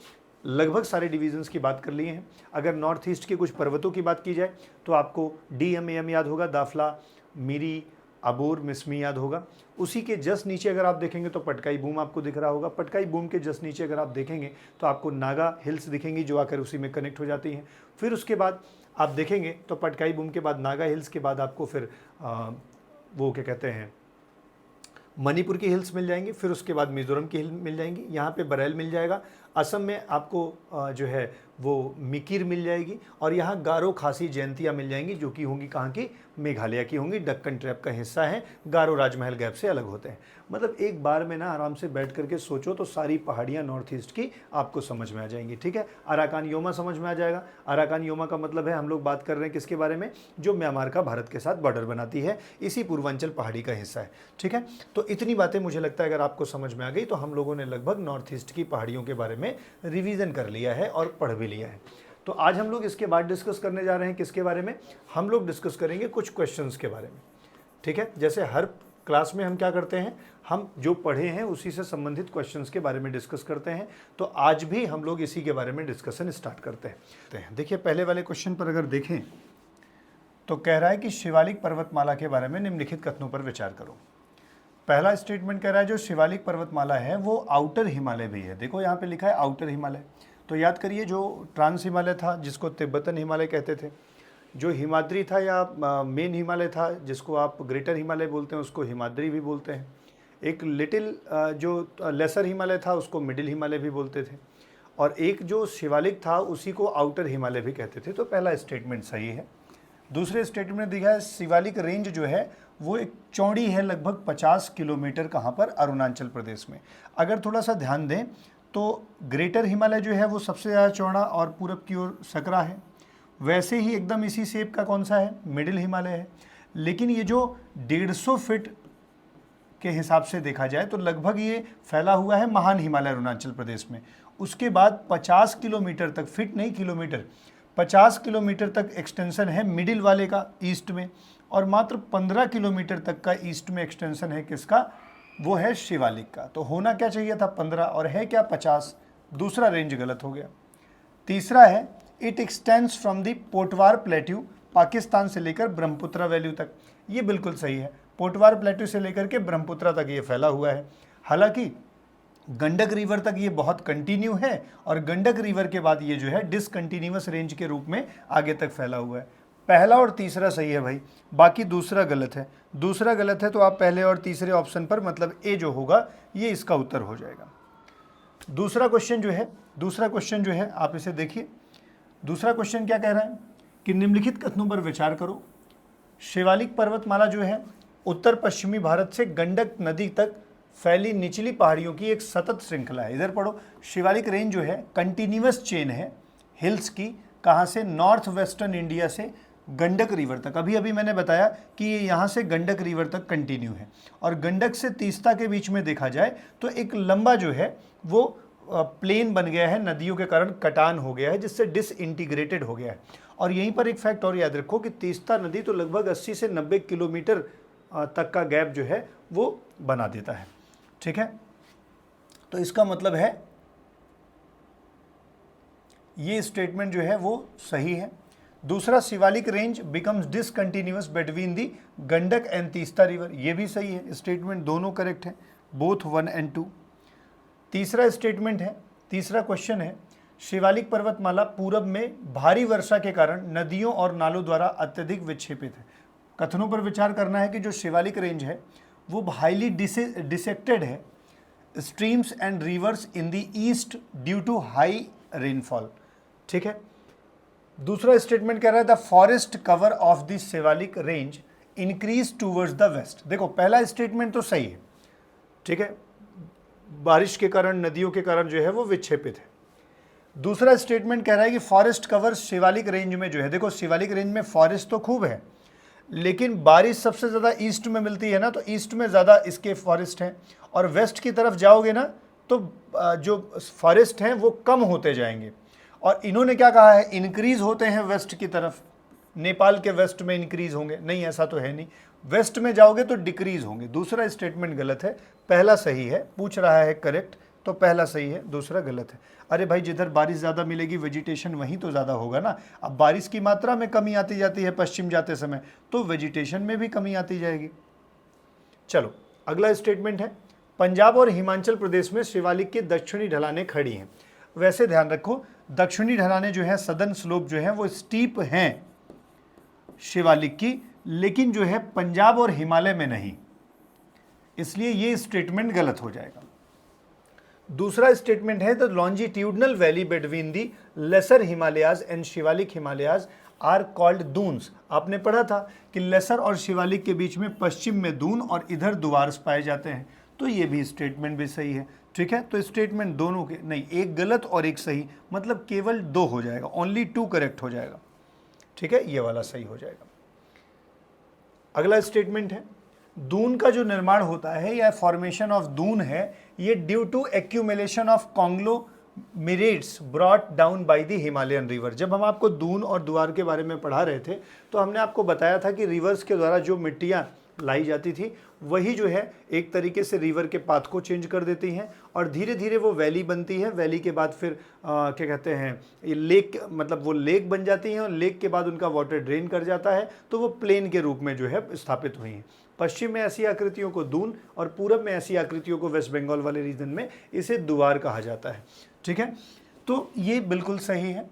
लगभग सारे डिवीजन्स की बात कर लिए हैं। अगर नॉर्थ ईस्ट के कुछ पर्वतों की बात की जाए तो आपको DMAM याद होगा, दाफला, मिरी, अबोर, मिसमी याद होगा। उसी के जस्ट नीचे अगर आप देखेंगे तो पटकाई बूम आपको दिख रहा होगा। पटकाई बूम के जस्ट नीचे अगर आप देखेंगे तो आपको नागा हिल्स दिखेंगी, जो आकर उसी में कनेक्ट हो जाती हैं। फिर उसके बाद आप देखेंगे तो पटकाई बूम के बाद नागा हिल्स के बाद आपको फिर वो क्या कहते हैं, मणिपुर की हिल्स मिल जाएंगी। फिर उसके बाद मिजोरम की हिल मिल जाएंगी, यहाँ पे बरेल मिल जाएगा। असम में आपको जो है वो मिकिर मिल जाएगी, और यहाँ गारो खासी जयंतियाँ मिल जाएंगी, जो कि होंगी कहाँ की, मेघालय की होंगी। डक्कन ट्रैप का हिस्सा है, गारो राजमहल गैप से अलग होते हैं। मतलब एक बार में ना आराम से बैठ करके सोचो तो सारी पहाड़ियाँ नॉर्थ ईस्ट की आपको समझ में आ जाएंगी, ठीक है। अराकान योमा समझ में आ जाएगा। अराकान योमा का मतलब है, हम लोग बात कर रहे हैं किसके बारे में, जो म्यांमार का भारत के साथ बॉर्डर बनाती है, इसी पूर्वांचल पहाड़ी का हिस्सा है, ठीक है। तो इतनी बातें मुझे लगता है अगर आपको समझ में आ गई तो हम लोगों ने लगभग नॉर्थ ईस्ट की पहाड़ियों के बारे में रिवीजन कर लिया है और पढ़ भी लिया है। तो आज हम लोग इसके बाद डिस्कस करने जा रहे हैं किसके बारे में, हम लोग डिस्कस करेंगे कुछ क्वेश्चंस के बारे में, ठीक है। जैसे हर क्लास में हम क्या करते हैं, हम जो पढ़े हैं उसी से संबंधित क्वेश्चंस के बारे में डिस्कस करते हैं। तो आज भी हम लोग इसी के बारे में डिस्कशन स्टार्ट करते हैं। देखिए पहले वाले क्वेश्चन पर अगर देखें तो कह रहा है कि शिवालिक पर्वतमाला के बारे में निम्नलिखित कथनों पर विचार करो। पहला स्टेटमेंट कह रहा है जो शिवालिक पर्वतमाला है वो आउटर हिमालय भी है। देखो यहाँ पे लिखा है आउटर हिमालय, तो याद करिए जो ट्रांस हिमालय था जिसको तिब्बतन हिमालय कहते थे, जो हिमाद्री था या मेन हिमालय था, जिसको आप ग्रेटर हिमालय बोलते हैं, उसको हिमाद्री भी बोलते हैं। एक लिटिल जो लेसर हिमालय था उसको मिडिल हिमालय भी बोलते थे, और एक जो शिवालिक था उसी को आउटर हिमालय भी कहते थे। तो पहला स्टेटमेंट सही है। दूसरे स्टेटमेंट में दिखा है शिवालिक रेंज जो है वो एक चौड़ी है लगभग 50 किलोमीटर, कहाँ पर, अरुणाचल प्रदेश में। अगर थोड़ा सा ध्यान दें तो ग्रेटर हिमालय जो है वो सबसे ज़्यादा चौड़ा और पूरब की ओर सकरा है। वैसे ही एकदम इसी शेप का कौन सा है, मिडिल हिमालय है। लेकिन ये जो 150 फीट के हिसाब से देखा जाए तो लगभग ये फैला हुआ है महान हिमालय अरुणाचल प्रदेश में। उसके बाद 50 किलोमीटर तक, फिट नहीं किलोमीटर, 50 किलोमीटर तक एक्सटेंशन है मिडिल वाले का ईस्ट में, और मात्र 15 किलोमीटर तक का ईस्ट में एक्सटेंशन है किसका, वो है शिवालिक का। तो होना क्या चाहिए था 15 और है क्या 50। दूसरा रेंज गलत हो गया। तीसरा है it extends from the Potwar plateau, Pakistan से लेकर ब्रह्मपुत्रा वैल्यू तक। ये बिल्कुल सही है, पोटवार प्लेट्यू से लेकर के ब्रह्मपुत्रा तक ये फैला हुआ है। हालांकि गंडक रिवर तक ये बहुत कंटिन्यू है, और गंडक रिवर के बाद ये जो है डिसकंटिन्यूअस रेंज के रूप में आगे तक फैला हुआ है। पहला और तीसरा सही है भाई, बाकी दूसरा गलत है। दूसरा गलत है तो आप पहले और तीसरे ऑप्शन पर, मतलब ए जो होगा ये इसका उत्तर हो जाएगा। दूसरा क्वेश्चन जो है आप इसे देखिए। दूसरा क्वेश्चन क्या कह रहा है कि निम्नलिखित कथनों पर विचार करो। शिवालिक पर्वतमाला जो है उत्तर पश्चिमी भारत से गंडक नदी तक फैली निचली पहाड़ियों की एक सतत श्रृंखला है। इधर पढ़ो, शिवालिक रेंज जो है कंटिन्यूअस चेन है हिल्स की, कहाँ से, नॉर्थ वेस्टर्न इंडिया से गंडक रिवर तक। अभी मैंने बताया कि ये यहाँ से गंडक रिवर तक कंटिन्यू है, और गंडक से तीस्ता के बीच में देखा जाए तो एक लंबा जो है वो प्लेन बन गया है, नदियों के कारण कटान हो गया है, जिससे डिसइंटीग्रेटेड हो गया है। और यहीं पर एक फैक्ट और याद रखो कि तीस्ता नदी तो लगभग 80 से 90 किलोमीटर तक का गैप जो है वो बना देता है। ठीक है, तो इसका मतलब है ये स्टेटमेंट जो है वो सही है। दूसरा, Shivalik range becomes discontinuous between the Gandak and Teesta river, ये भी सही है। स्टेटमेंट दोनों करेक्ट है, बोथ 1 और 2। तीसरा स्टेटमेंट है, तीसरा क्वेश्चन है, शिवालिक पर्वतमाला पूरब में भारी वर्षा के कारण नदियों और नालों द्वारा अत्यधिक विक्षेपित है। कथनों पर विचार करना है कि जो शिवालिक रेंज है वो हाईली डिसेक्टेड है, streams and rivers in the east due to high rainfall. ठीक है। दूसरा स्टेटमेंट कह रहा है the forest cover of the Shivalik range increase towards the west. देखो, पहला स्टेटमेंट तो सही है, ठीक है, बारिश के कारण, नदियों के कारण जो है वो विक्षेपित है। दूसरा स्टेटमेंट कह रहा है कि फॉरेस्ट कवर शिवालिक रेंज में जो है, देखो शिवालिक रेंज में फॉरेस्ट तो खूब है, लेकिन बारिश सबसे ज़्यादा ईस्ट में मिलती है ना, तो ईस्ट में ज़्यादा इसके फॉरेस्ट हैं, और वेस्ट की तरफ जाओगे ना तो जो फॉरेस्ट हैं वो कम होते जाएंगे। और इन्होंने क्या कहा है, इंक्रीज होते हैं वेस्ट की तरफ, नेपाल के वेस्ट में इंक्रीज होंगे, नहीं ऐसा तो है नहीं, वेस्ट में जाओगे तो डिक्रीज होंगे। दूसरा स्टेटमेंट गलत है, पहला सही है। पूछ रहा है करेक्ट, तो पहला सही है, दूसरा गलत है। अरे भाई, जिधर बारिश ज़्यादा मिलेगी वेजिटेशन वहीं तो ज़्यादा होगा ना। अब बारिश की मात्रा में कमी आती जाती है पश्चिम जाते समय, तो वेजिटेशन में भी कमी आती जाएगी। चलो अगला स्टेटमेंट है, पंजाब और हिमाचल प्रदेश में शिवालिक की दक्षिणी ढलानें खड़ी हैं। वैसे ध्यान रखो, दक्षिणी ढलानें जो है, सदर्न स्लोप जो है वो स्टीप हैं शिवालिक की, लेकिन जो है पंजाब और हिमालय में नहीं, इसलिए ये स्टेटमेंट गलत हो जाएगा। दूसरा स्टेटमेंट है the longitudinal valley between the lesser Himalayas and Shivalik Himalayas are called Doons. आपने पढ़ा था कि लेसर और शिवालिक के बीच में पश्चिम में दून और इधर दुआर्स पाए जाते हैं, तो ये भी स्टेटमेंट भी सही है। ठीक है, तो स्टेटमेंट दोनों के नहीं, एक गलत और एक सही, मतलब केवल 2 हो जाएगा, ओनली 2 करेक्ट हो जाएगा। ठीक है, ये वाला सही हो जाएगा। अगला स्टेटमेंट है, दून का जो निर्माण होता है या फॉर्मेशन ऑफ दून है, ये due to accumulation of conglomerates brought down by the Himalayan river. जब हम आपको दून और दुआर के बारे में पढ़ा रहे थे तो हमने आपको बताया था कि रिवर्स के द्वारा जो मिट्टियाँ लाई जाती थी वही जो है एक तरीके से रिवर के पाथ को चेंज कर देती हैं, और धीरे धीरे वो वैली बनती है। वैली के बाद फिर क्या कहते हैं, ये लेक, मतलब वो लेक बन जाती हैं, और लेक के बाद उनका वाटर ड्रेन कर जाता है, तो वो प्लेन के रूप में जो है स्थापित हुई हैं। पश्चिम में ऐसी आकृतियों को दून और पूरब में ऐसी आकृतियों को, वेस्ट बंगाल वाले रीजन में इसे दुआर कहा जाता है। ठीक है, तो ये बिल्कुल सही है।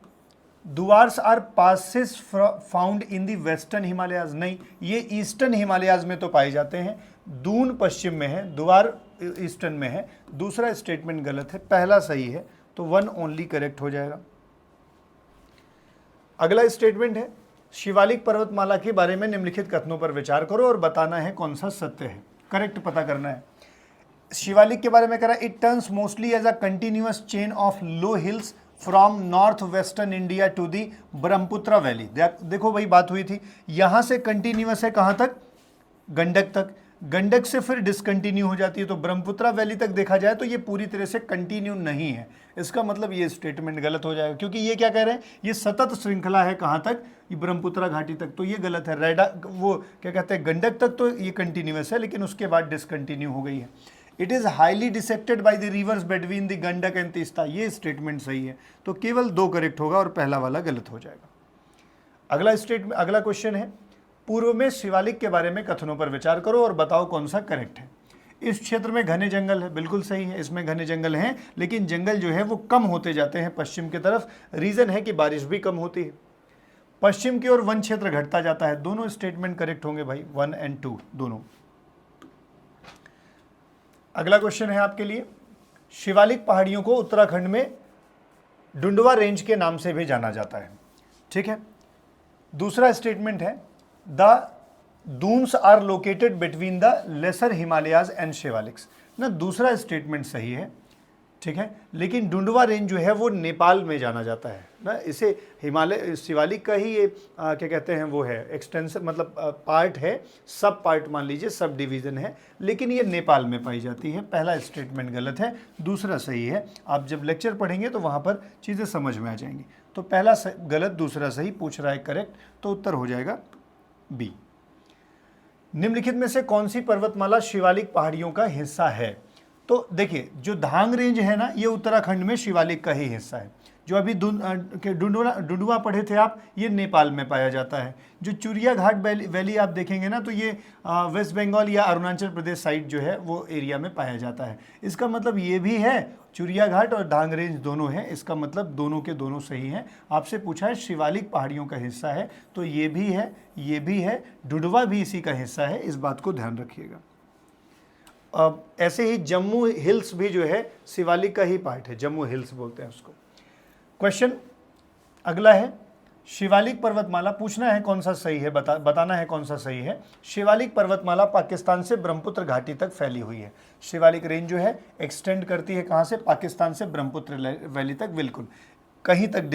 Duars are passes found in the western Himalayas, नहीं, ये ईस्टर्न हिमालयाज में तो पाए जाते हैं। दून पश्चिम में है, दुआर ईस्टर्न में है। दूसरा स्टेटमेंट गलत है, पहला सही है, तो वन ओनली करेक्ट हो जाएगा। अगला स्टेटमेंट है, शिवालिक पर्वतमाला के बारे में निम्नलिखित कथनों पर विचार करो और बताना है कौन सा सत्य है, करेक्ट पता करना है। शिवालिक के बारे में कह रहा है, it turns mostly as a continuous chain of low hills from north western India to the Brahmaputra valley. देखो भाई बात हुई थी, यहां से कंटिन्यूअस है कहां तक, गंडक तक, गंडक से फिर डिसकंटिन्यू हो जाती है, तो ब्रह्मपुत्र वैली तक देखा जाए तो ये पूरी तरह से कंटिन्यू नहीं है। इसका मतलब ये स्टेटमेंट गलत हो जाएगा, क्योंकि ये क्या कह रहे हैं, ये सतत श्रृंखला है कहां तक, ये ब्रह्मपुत्र घाटी तक, तो ये गलत है। रेडा वो क्या कहते हैं, गंडक तक तो ये कंटिन्यूअस है, लेकिन उसके बाद डिसकंटिन्यू हो गई है। It is highly dissected by the reverse between the Gandak and Teesta, ये स्टेटमेंट सही है, तो केवल 2 करेक्ट होगा और पहला वाला गलत हो जाएगा। अगला क्वेश्चन है, पूर्व में शिवालिक के बारे में कथनों पर विचार करो और बताओ कौन सा करेक्ट है। इस क्षेत्र में घने जंगल है, बिल्कुल सही है, इसमें घने जंगल हैं, लेकिन जंगल जो है वो कम होते जाते हैं पश्चिम की तरफ। रीजन है कि बारिश भी कम होती है। पश्चिम की ओर वन क्षेत्र घटता जाता है। दोनों स्टेटमेंट करेक्ट होंगे भाई, 1 और 2 दोनों। अगला क्वेश्चन है आपके लिए, शिवालिक पहाड़ियों को उत्तराखंड में डुंडवा रेंज के नाम से भी जाना जाता है, ठीक है। दूसरा स्टेटमेंट है, the Doons are located between the lesser Himalayas and Shivaliks ना, दूसरा स्टेटमेंट सही है, ठीक है, लेकिन डुंडवा रेंज जो है वो नेपाल में जाना जाता है ना। इसे हिमालय शिवालिक का ही ये क्या कहते हैं वो है एक्सटेंसिव, मतलब पार्ट है, सब पार्ट मान लीजिए, सब डिवीज़न है, लेकिन ये नेपाल में पाई जाती है। पहला स्टेटमेंट गलत है, दूसरा सही है। आप जब लेक्चर पढ़ेंगे तो वहाँ पर चीज़ें समझ में आ जाएंगी। तो पहला गलत, दूसरा सही, पूछ रहा है करेक्ट, तो उत्तर हो जाएगा बी। निम्नलिखित में से कौन सी पर्वतमाला शिवालिक पहाड़ियों का हिस्सा है? तो देखिए, जो धांग रेंज है ना, ये उत्तराखंड में शिवालिक का ही हिस्सा है। जो अभी डुंडुआ पढ़े थे आप, ये नेपाल में पाया जाता है। जो चुरिया घाट वैली आप देखेंगे ना, तो ये वेस्ट बंगाल या अरुणाचल प्रदेश साइड जो है वो एरिया में पाया जाता है। इसका मतलब ये भी है, चुरिया घाट और धांग रेंज दोनों है, इसका मतलब दोनों के दोनों सही हैं। आपसे पूछा है शिवालिक पहाड़ियों का हिस्सा है, तो ये भी है, ये भी है, डुंडुआ भी इसी का हिस्सा है, इस बात को ध्यान रखिएगा। ऐसे ही जम्मू हिल्स भी जो है शिवालिक का ही पार्ट है, जम्मू हिल्स बोलते हैं उसको। क्वेश्चन अगला है, शिवालिक पर्वतमाला, पूछना है कौन सा सही है, बताना है कौन सा सही है। शिवालिक पर्वतमाला पाकिस्तान से ब्रह्मपुत्र घाटी तक फैली हुई है। शिवालिक रेंज जो है एक्सटेंड करती है कहाँ से, पाकिस्तान से ब्रह्मपुत्र वैली तक, बिल्कुल। कहीं तक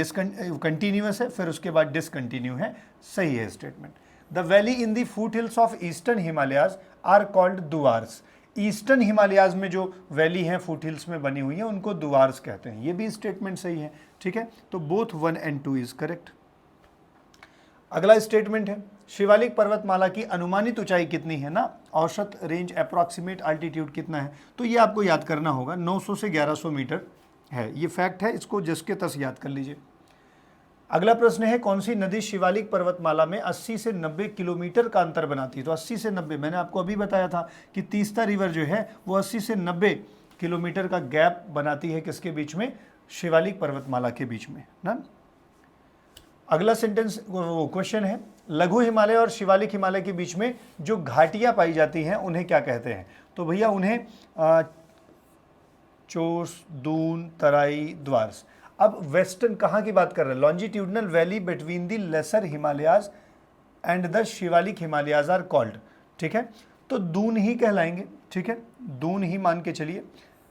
कंटिन्यूअस है, फिर उसके बाद डिसकंटिन्यू है, सही है statement. The valley in the foot hills of eastern Himalayas are called Duars. Eastern Himalayas में जो वैली हैं फुट हिल्स में बनी हुई हैं, उनको दुआर्स कहते हैं। ये भी स्टेटमेंट सही है, ठीक है। तो बोथ 1 और 2 इज करेक्ट। अगला स्टेटमेंट है, शिवालिक पर्वतमाला की अनुमानित ऊंचाई कितनी है ना, औसत रेंज अप्रॉक्सीमेट अल्टीट्यूड कितना है, तो ये आपको याद करना होगा, 900 से 1100 मीटर है। ये फैक्ट है, इसको जस के तस याद कर लीजिए। अगला प्रश्न है, कौन सी नदी शिवालिक पर्वतमाला में 80 से 90 किलोमीटर का अंतर बनाती है? तो 80 से 90, मैंने आपको अभी बताया था कि तीस्ता रिवर जो है वो 80 से 90 किलोमीटर का गैप बनाती है, किसके बीच में, शिवालिक पर्वतमाला के बीच में ना। अगला सेंटेंस वो क्वेश्चन है, लघु हिमालय और शिवालिक हिमालय के बीच में जो घाटियां पाई जाती हैं उन्हें क्या कहते हैं? तो भैया उन्हें चोस, दून, तराई, द्वार्स। अब वेस्टर्न कहाँ की बात कर रहे हैं, longitudinal valley between the lesser Himalayas and the Shivalik Himalayas are called, ठीक है। तो दून ही कहलाएंगे, ठीक है, दून ही मान के चलिए।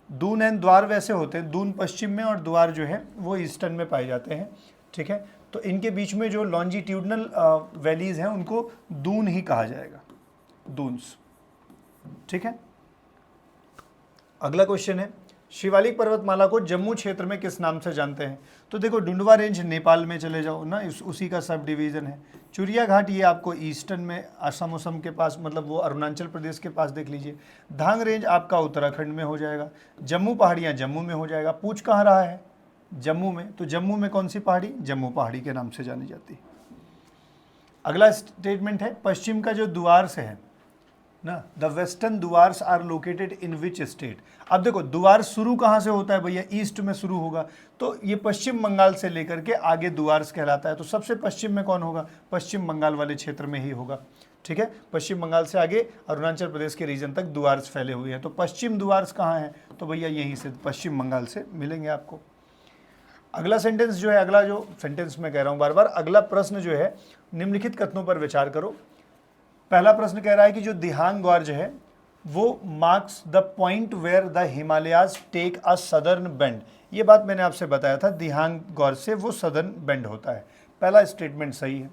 दून एंड द्वार वैसे होते हैं, दून पश्चिम में और द्वार जो है वो ईस्टर्न में पाए जाते हैं, ठीक है। तो इनके बीच में जो लॉन्जिट्यूडनल वैलीज हैं उनको दून ही कहा जाएगा, दून्स, ठीक है। अगला क्वेश्चन है, शिवालिक पर्वतमाला को जम्मू क्षेत्र में किस नाम से जानते हैं? तो देखो, डुंडवा रेंज नेपाल में चले जाओ ना, उसी का सब डिवीज़न है। चुरिया घाट ये आपको ईस्टर्न में असम उसम के पास, मतलब वो अरुणाचल प्रदेश के पास देख लीजिए। धांग रेंज आपका उत्तराखंड में हो जाएगा। जम्मू पहाड़ियाँ जम्मू में हो जाएगा। पूछ कहाँ रहा है, जम्मू में, तो जम्मू में कौन सी पहाड़ी, जम्मू पहाड़ी के नाम से जानी जाती है। अगला स्टेटमेंट है, पश्चिम का जो द्वार से है, ना, the western Duars are located in which state. अब देखो दुआर्स शुरू कहाँ से होता है भैया, ईस्ट में शुरू होगा, तो ये पश्चिम बंगाल से लेकर के आगे दुआर्स कहलाता है। तो सबसे पश्चिम में कौन होगा, पश्चिम बंगाल वाले क्षेत्र में ही होगा, ठीक है। पश्चिम बंगाल से आगे अरुणाचल प्रदेश के रीजन तक दुआर्स फैले हुए हैं। तो पश्चिम दुआर्स कहाँ हैं, तो भैया यहीं से पश्चिम बंगाल से मिलेंगे आपको। अगला सेंटेंस जो है, अगला जो सेंटेंस मैं कह रहा हूँ बार बार, अगला प्रश्न जो है, निम्नलिखित कथनों पर विचार करो। पहला प्रश्न कह रहा है कि जो दिहांग गॉर्ज है वो marks the point where the Himalayas take a southern bend. ये बात मैंने आपसे बताया था, दिहांग गॉर्ज से वो सदर्न बेंड होता है। पहला स्टेटमेंट सही है।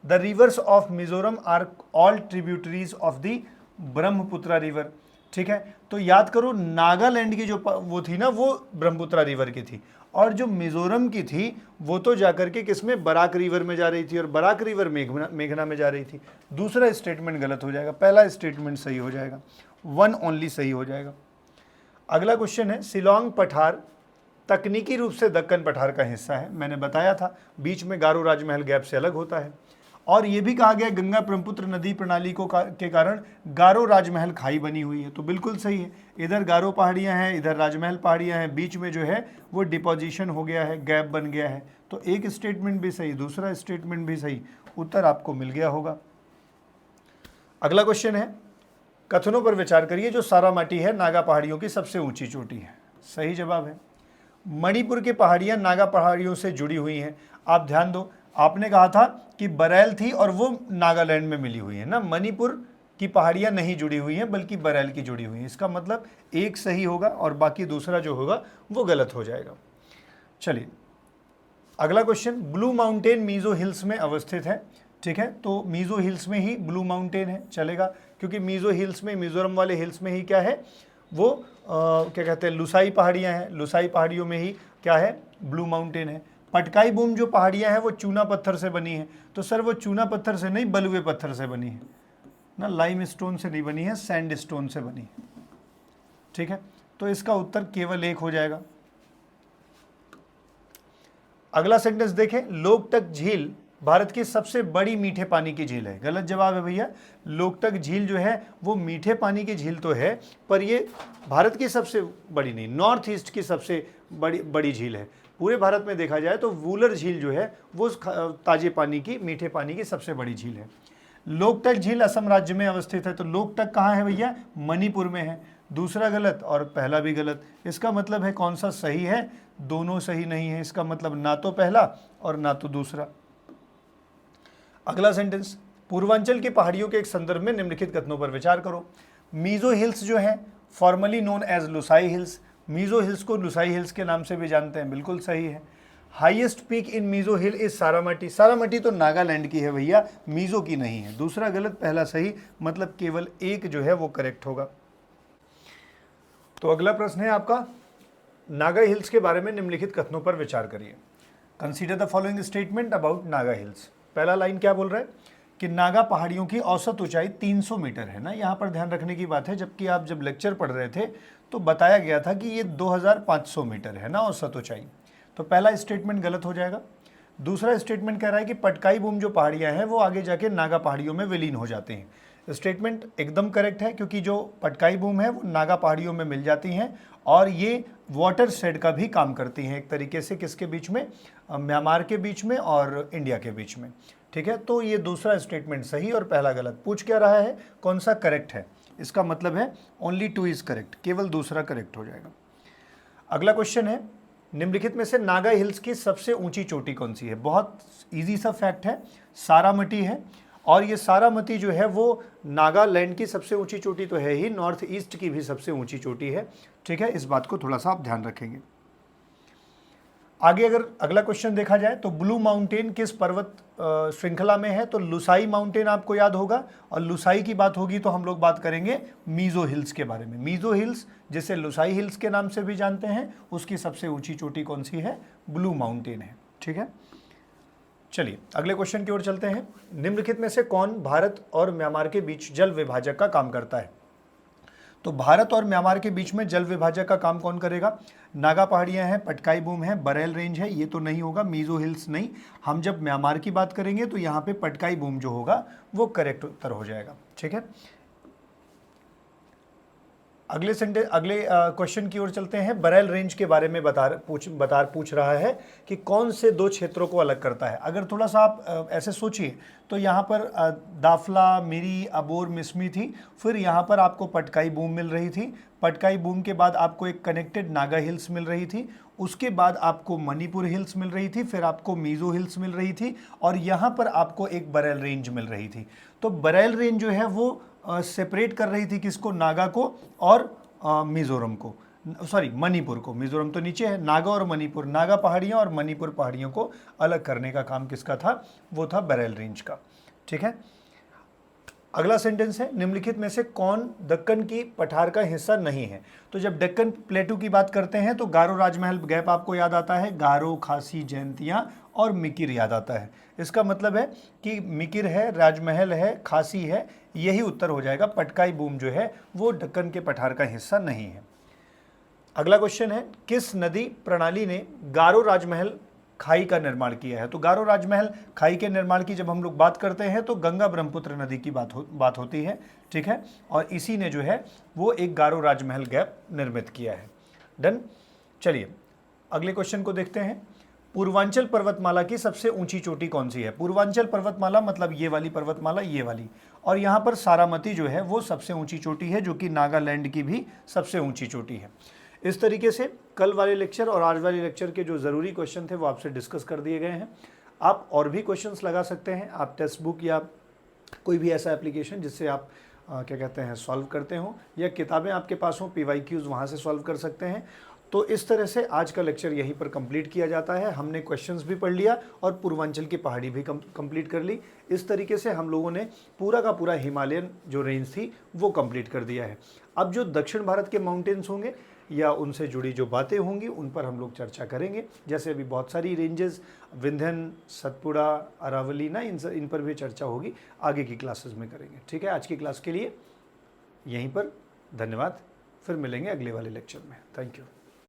The rivers of Mizoram are all tributaries of the Brahmaputra river, ठीक है। तो याद करो नागालैंड की जो वो थी ना, वो ब्रह्मपुत्रा रिवर की थी, और जो मिजोरम की थी वो तो जाकर के किसमें, बराक रिवर में जा रही थी, और बराक रिवर मेघना में जा रही थी। दूसरा स्टेटमेंट गलत हो जाएगा, पहला स्टेटमेंट सही हो जाएगा, वन ओनली सही हो जाएगा। अगला क्वेश्चन है, शिलोंग पठार तकनीकी रूप से दक्कन पठार का हिस्सा है। मैंने बताया था बीच में गारो राजमहल गैप से अलग होता है, और ये भी कहा गया गंगा ब्रह्मपुत्र नदी प्रणाली के कारण गारो राजमहल खाई बनी हुई है। तो बिल्कुल सही है, इधर गारो पहाड़ियाँ हैं, इधर राजमहल पहाड़ियाँ हैं, बीच में जो है वो डिपोजिशन हो गया है, गैप बन गया है। तो एक स्टेटमेंट भी सही, दूसरा स्टेटमेंट भी सही, उत्तर आपको मिल गया होगा। अगला क्वेश्चन है, कथनों पर विचार करिए। जो सारामाटी है नागा पहाड़ियों की सबसे ऊंची चोटी है। सही जवाब है। मणिपुर की पहाड़ियाँ नागा पहाड़ियों से जुड़ी हुई हैं। आप ध्यान दो, आपने कहा था कि बरैल थी और वो नागालैंड में मिली हुई है ना, मणिपुर की पहाड़ियाँ नहीं जुड़ी हुई हैं बल्कि बरैल की जुड़ी हुई हैं। इसका मतलब एक सही होगा और बाकी दूसरा जो होगा वो गलत हो जाएगा। चलिए अगला question, blue mountain Mizo hills में अवस्थित है, ठीक है। तो मीज़ो हिल्स में ही ब्लू माउंटेन है, चलेगा, क्योंकि मीज़ो हिल्स में, मिजोरम वाले हिल्स में ही क्या है, वो क्या कहते हैं, लुसाई पहाड़ियाँ हैं। लुसाई पहाड़ियों में ही क्या है, ब्लू माउंटेन है। पटकाई बूम जो पहाड़ियाँ हैं वो चूना पत्थर से बनी है। तो सर वो चूना पत्थर से नहीं, बलुए पत्थर से बनी है ना, लाइम स्टोन से नहीं बनी है, सैंड स्टोन से बनी है, ठीक है। तो इसका उत्तर केवल एक हो जाएगा। अगला सेंटेंस देखें, लोकटक झील भारत की सबसे बड़ी मीठे पानी की झील है। गलत जवाब है भैया। लोकटक झील जो है वो मीठे पानी की झील तो है, पर ये भारत की सबसे बड़ी नहीं, नॉर्थ ईस्ट की सबसे बड़ी झील है। पूरे भारत में देखा जाए तो वूलर झील जो है वो ताजे पानी की, मीठे पानी की सबसे बड़ी झील है। लोकटक झील असम राज्य में अवस्थित है। तो लोकटक कहाँ है भैया, मणिपुर में है। दूसरा गलत और पहला भी गलत। इसका मतलब है कौन सा सही है, दोनों सही नहीं है। इसका मतलब ना तो पहला और ना तो दूसरा। अगला सेंटेंस, पूर्वांचल की पहाड़ियों के एक संदर्भ में निम्नलिखित कथनों पर विचार करो। मीज़ो हिल्स जो है formerly known as Lushai hills, Mizo hills को लुसाई हिल्स के नाम से भी जानते हैं, बिल्कुल सही है। Highest peak in Mizo hill is Saramati, Saramati तो नागालैंड की है भैया, मीज़ो की नहीं है। दूसरा गलत, पहला सही, मतलब केवल एक जो है वो करेक्ट होगा। तो अगला प्रश्न है आपका, नागा हिल्स के बारे में निम्नलिखित कथनों पर विचार करिए। Consider the following statement about Naga hills. पहला लाइन क्या बोल रहा है कि नागा पहाड़ियों की औसत ऊंचाई 300 मीटर है ना, यहाँ पर ध्यान रखने की बात है, जबकि आप जब लेक्चर पढ़ रहे थे तो बताया गया था कि ये 2500 मीटर है ना औसत ऊंचाई। तो पहला स्टेटमेंट गलत हो जाएगा। दूसरा स्टेटमेंट कह रहा है कि पटकाई बूम जो पहाड़ियाँ हैं वो आगे जाके नागा पहाड़ियों में विलीन हो जाते हैं। स्टेटमेंट एकदम करेक्ट है, क्योंकि जो पटकाई बूम है वो नागा पहाड़ियों में मिल जाती हैं और ये वाटर शेड का भी काम करती हैं एक तरीके से, किसके बीच में, म्यांमार के बीच में और इंडिया के बीच में, ठीक है। तो ये दूसरा स्टेटमेंट सही और पहला गलत। पूछ क्या रहा है, कौन सा करेक्ट है, इसका मतलब है ओनली 2 इज करेक्ट, केवल दूसरा करेक्ट हो जाएगा। अगला क्वेश्चन है, निम्नलिखित में से नागा हिल्स की सबसे ऊंची चोटी कौन सी है। बहुत इजी सा फैक्ट है, सारामती है, और ये सारामती जो है वो नागालैंड की सबसे ऊंची चोटी तो है ही, नॉर्थ ईस्ट की भी सबसे ऊंची चोटी है, ठीक है। इस बात को थोड़ा सा आप ध्यान रखेंगे। आगे अगर अगला क्वेश्चन देखा जाए तो ब्लू माउंटेन किस पर्वत श्रृंखला में है, तो लुसाई माउंटेन आपको याद होगा, और लुसाई की बात होगी तो हम लोग बात करेंगे मीज़ो हिल्स के बारे में। मीज़ो हिल्स जिसे लुसाई हिल्स के नाम से भी जानते हैं, उसकी सबसे ऊंची चोटी कौन सी है, ब्लू माउंटेन है, ठीक है। चलिए अगले क्वेश्चन की ओर चलते हैं। निम्नलिखित में से कौन भारत और म्यांमार के बीच जल विभाजक का काम करता है। तो भारत और म्यांमार के बीच में जल विभाजक का काम कौन करेगा, नागा पहाड़ियां हैं, पटकाई बूम है, बरेल रेंज है, ये तो नहीं होगा, मीज़ो हिल्स नहीं। हम जब म्यांमार की बात करेंगे तो यहाँ पे पटकाई बूम जो होगा वो करेक्ट उत्तर हो जाएगा, ठीक है। अगले क्वेश्चन की ओर चलते हैं। बरेल रेंज के बारे में पूछ रहा है कि कौन से दो क्षेत्रों को अलग करता है। अगर थोड़ा सा आप ऐसे सोचिए तो यहाँ पर दाफला, मिरी, अबोर, मिसमी थी, फिर यहाँ पर आपको पटकाई बूम मिल रही थी, पटकाई बूम के बाद आपको एक कनेक्टेड नागा हिल्स मिल रही थी, उसके बाद आपको मणिपुर हिल्स मिल रही थी, फिर आपको मिजो हिल्स मिल रही थी और यहाँ पर आपको एक बरेल रेंज मिल रही थी। तो बरेल रेंज जो है वो सेपरेट कर रही थी किसको, नागा को और मिजोरम को, सॉरी मणिपुर को। मिजोरम तो नीचे है, नागा और मणिपुर, नागा पहाड़ियाँ और मणिपुर पहाड़ियों को अलग करने का काम किसका था, वो था बरेल रेंज का। ठीक है, अगला सेंटेंस है, निम्नलिखित में से कौन दक्कन की पठार का हिस्सा नहीं है। तो जब दक्कन प्लेटू की बात करते हैं तो गारो राजमहल गैप आपको याद आता है, गारो, खासी, जयंतियाँ और मिकिर याद आता है। इसका मतलब है कि मिकिर है, राजमहल है, खासी है, यही उत्तर हो जाएगा। पटकाई बूम जो है वो दक्कन के पठार का हिस्सा नहीं है। अगला क्वेश्चन है, किस नदी प्रणाली ने गारो राजमहल खाई का निर्माण किया है। तो गारो राजमहल खाई के निर्माण की जब हम लोग बात करते हैं तो गंगा ब्रह्मपुत्र नदी की बात होती है। ठीक है, और इसी ने जो है वो एक गारो राजमहल गैप निर्मित किया है। डन। चलिए अगले क्वेश्चन को देखते हैं। पूर्वांचल पर्वतमाला की सबसे ऊंची चोटी कौन सी है। पूर्वांचल पर्वतमाला मतलब ये वाली पर्वतमाला, ये वाली, और यहाँ पर सारामती जो है वो सबसे ऊंची चोटी है, जो कि नागालैंड की भी सबसे ऊंची चोटी है। इस तरीके से कल वाले लेक्चर और आज वाले लेक्चर के जो ज़रूरी क्वेश्चन थे वो आपसे डिस्कस कर दिए गए हैं। आप और भी क्वेश्चंस लगा सकते हैं, आप टेक्स्ट बुक या कोई भी ऐसा एप्लीकेशन जिससे आप क्या कहते हैं सॉल्व करते हो, या किताबें आपके पास हों, PYQs वहाँ से सॉल्व कर सकते हैं। तो इस तरह से आज का लेक्चर यहीं पर कंप्लीट किया जाता है। हमने क्वेश्चंस भी पढ़ लिया और पूर्वांचल की पहाड़ी भी कंप्लीट कर ली। इस तरीके से हम लोगों ने पूरा का पूरा हिमालयन जो रेंज थी वो कंप्लीट कर दिया है। अब जो दक्षिण भारत के माउंटेन्स होंगे या उनसे जुड़ी जो बातें होंगी उन पर हम लोग चर्चा करेंगे। जैसे अभी बहुत सारी रेंजेस, विंध्यन, सतपुड़ा, अरावली ना, इन पर भी चर्चा होगी, आगे की क्लासेस में करेंगे। ठीक है, आज की क्लास के लिए यहीं पर धन्यवाद, फिर मिलेंगे अगले वाले लेक्चर में। Thank you.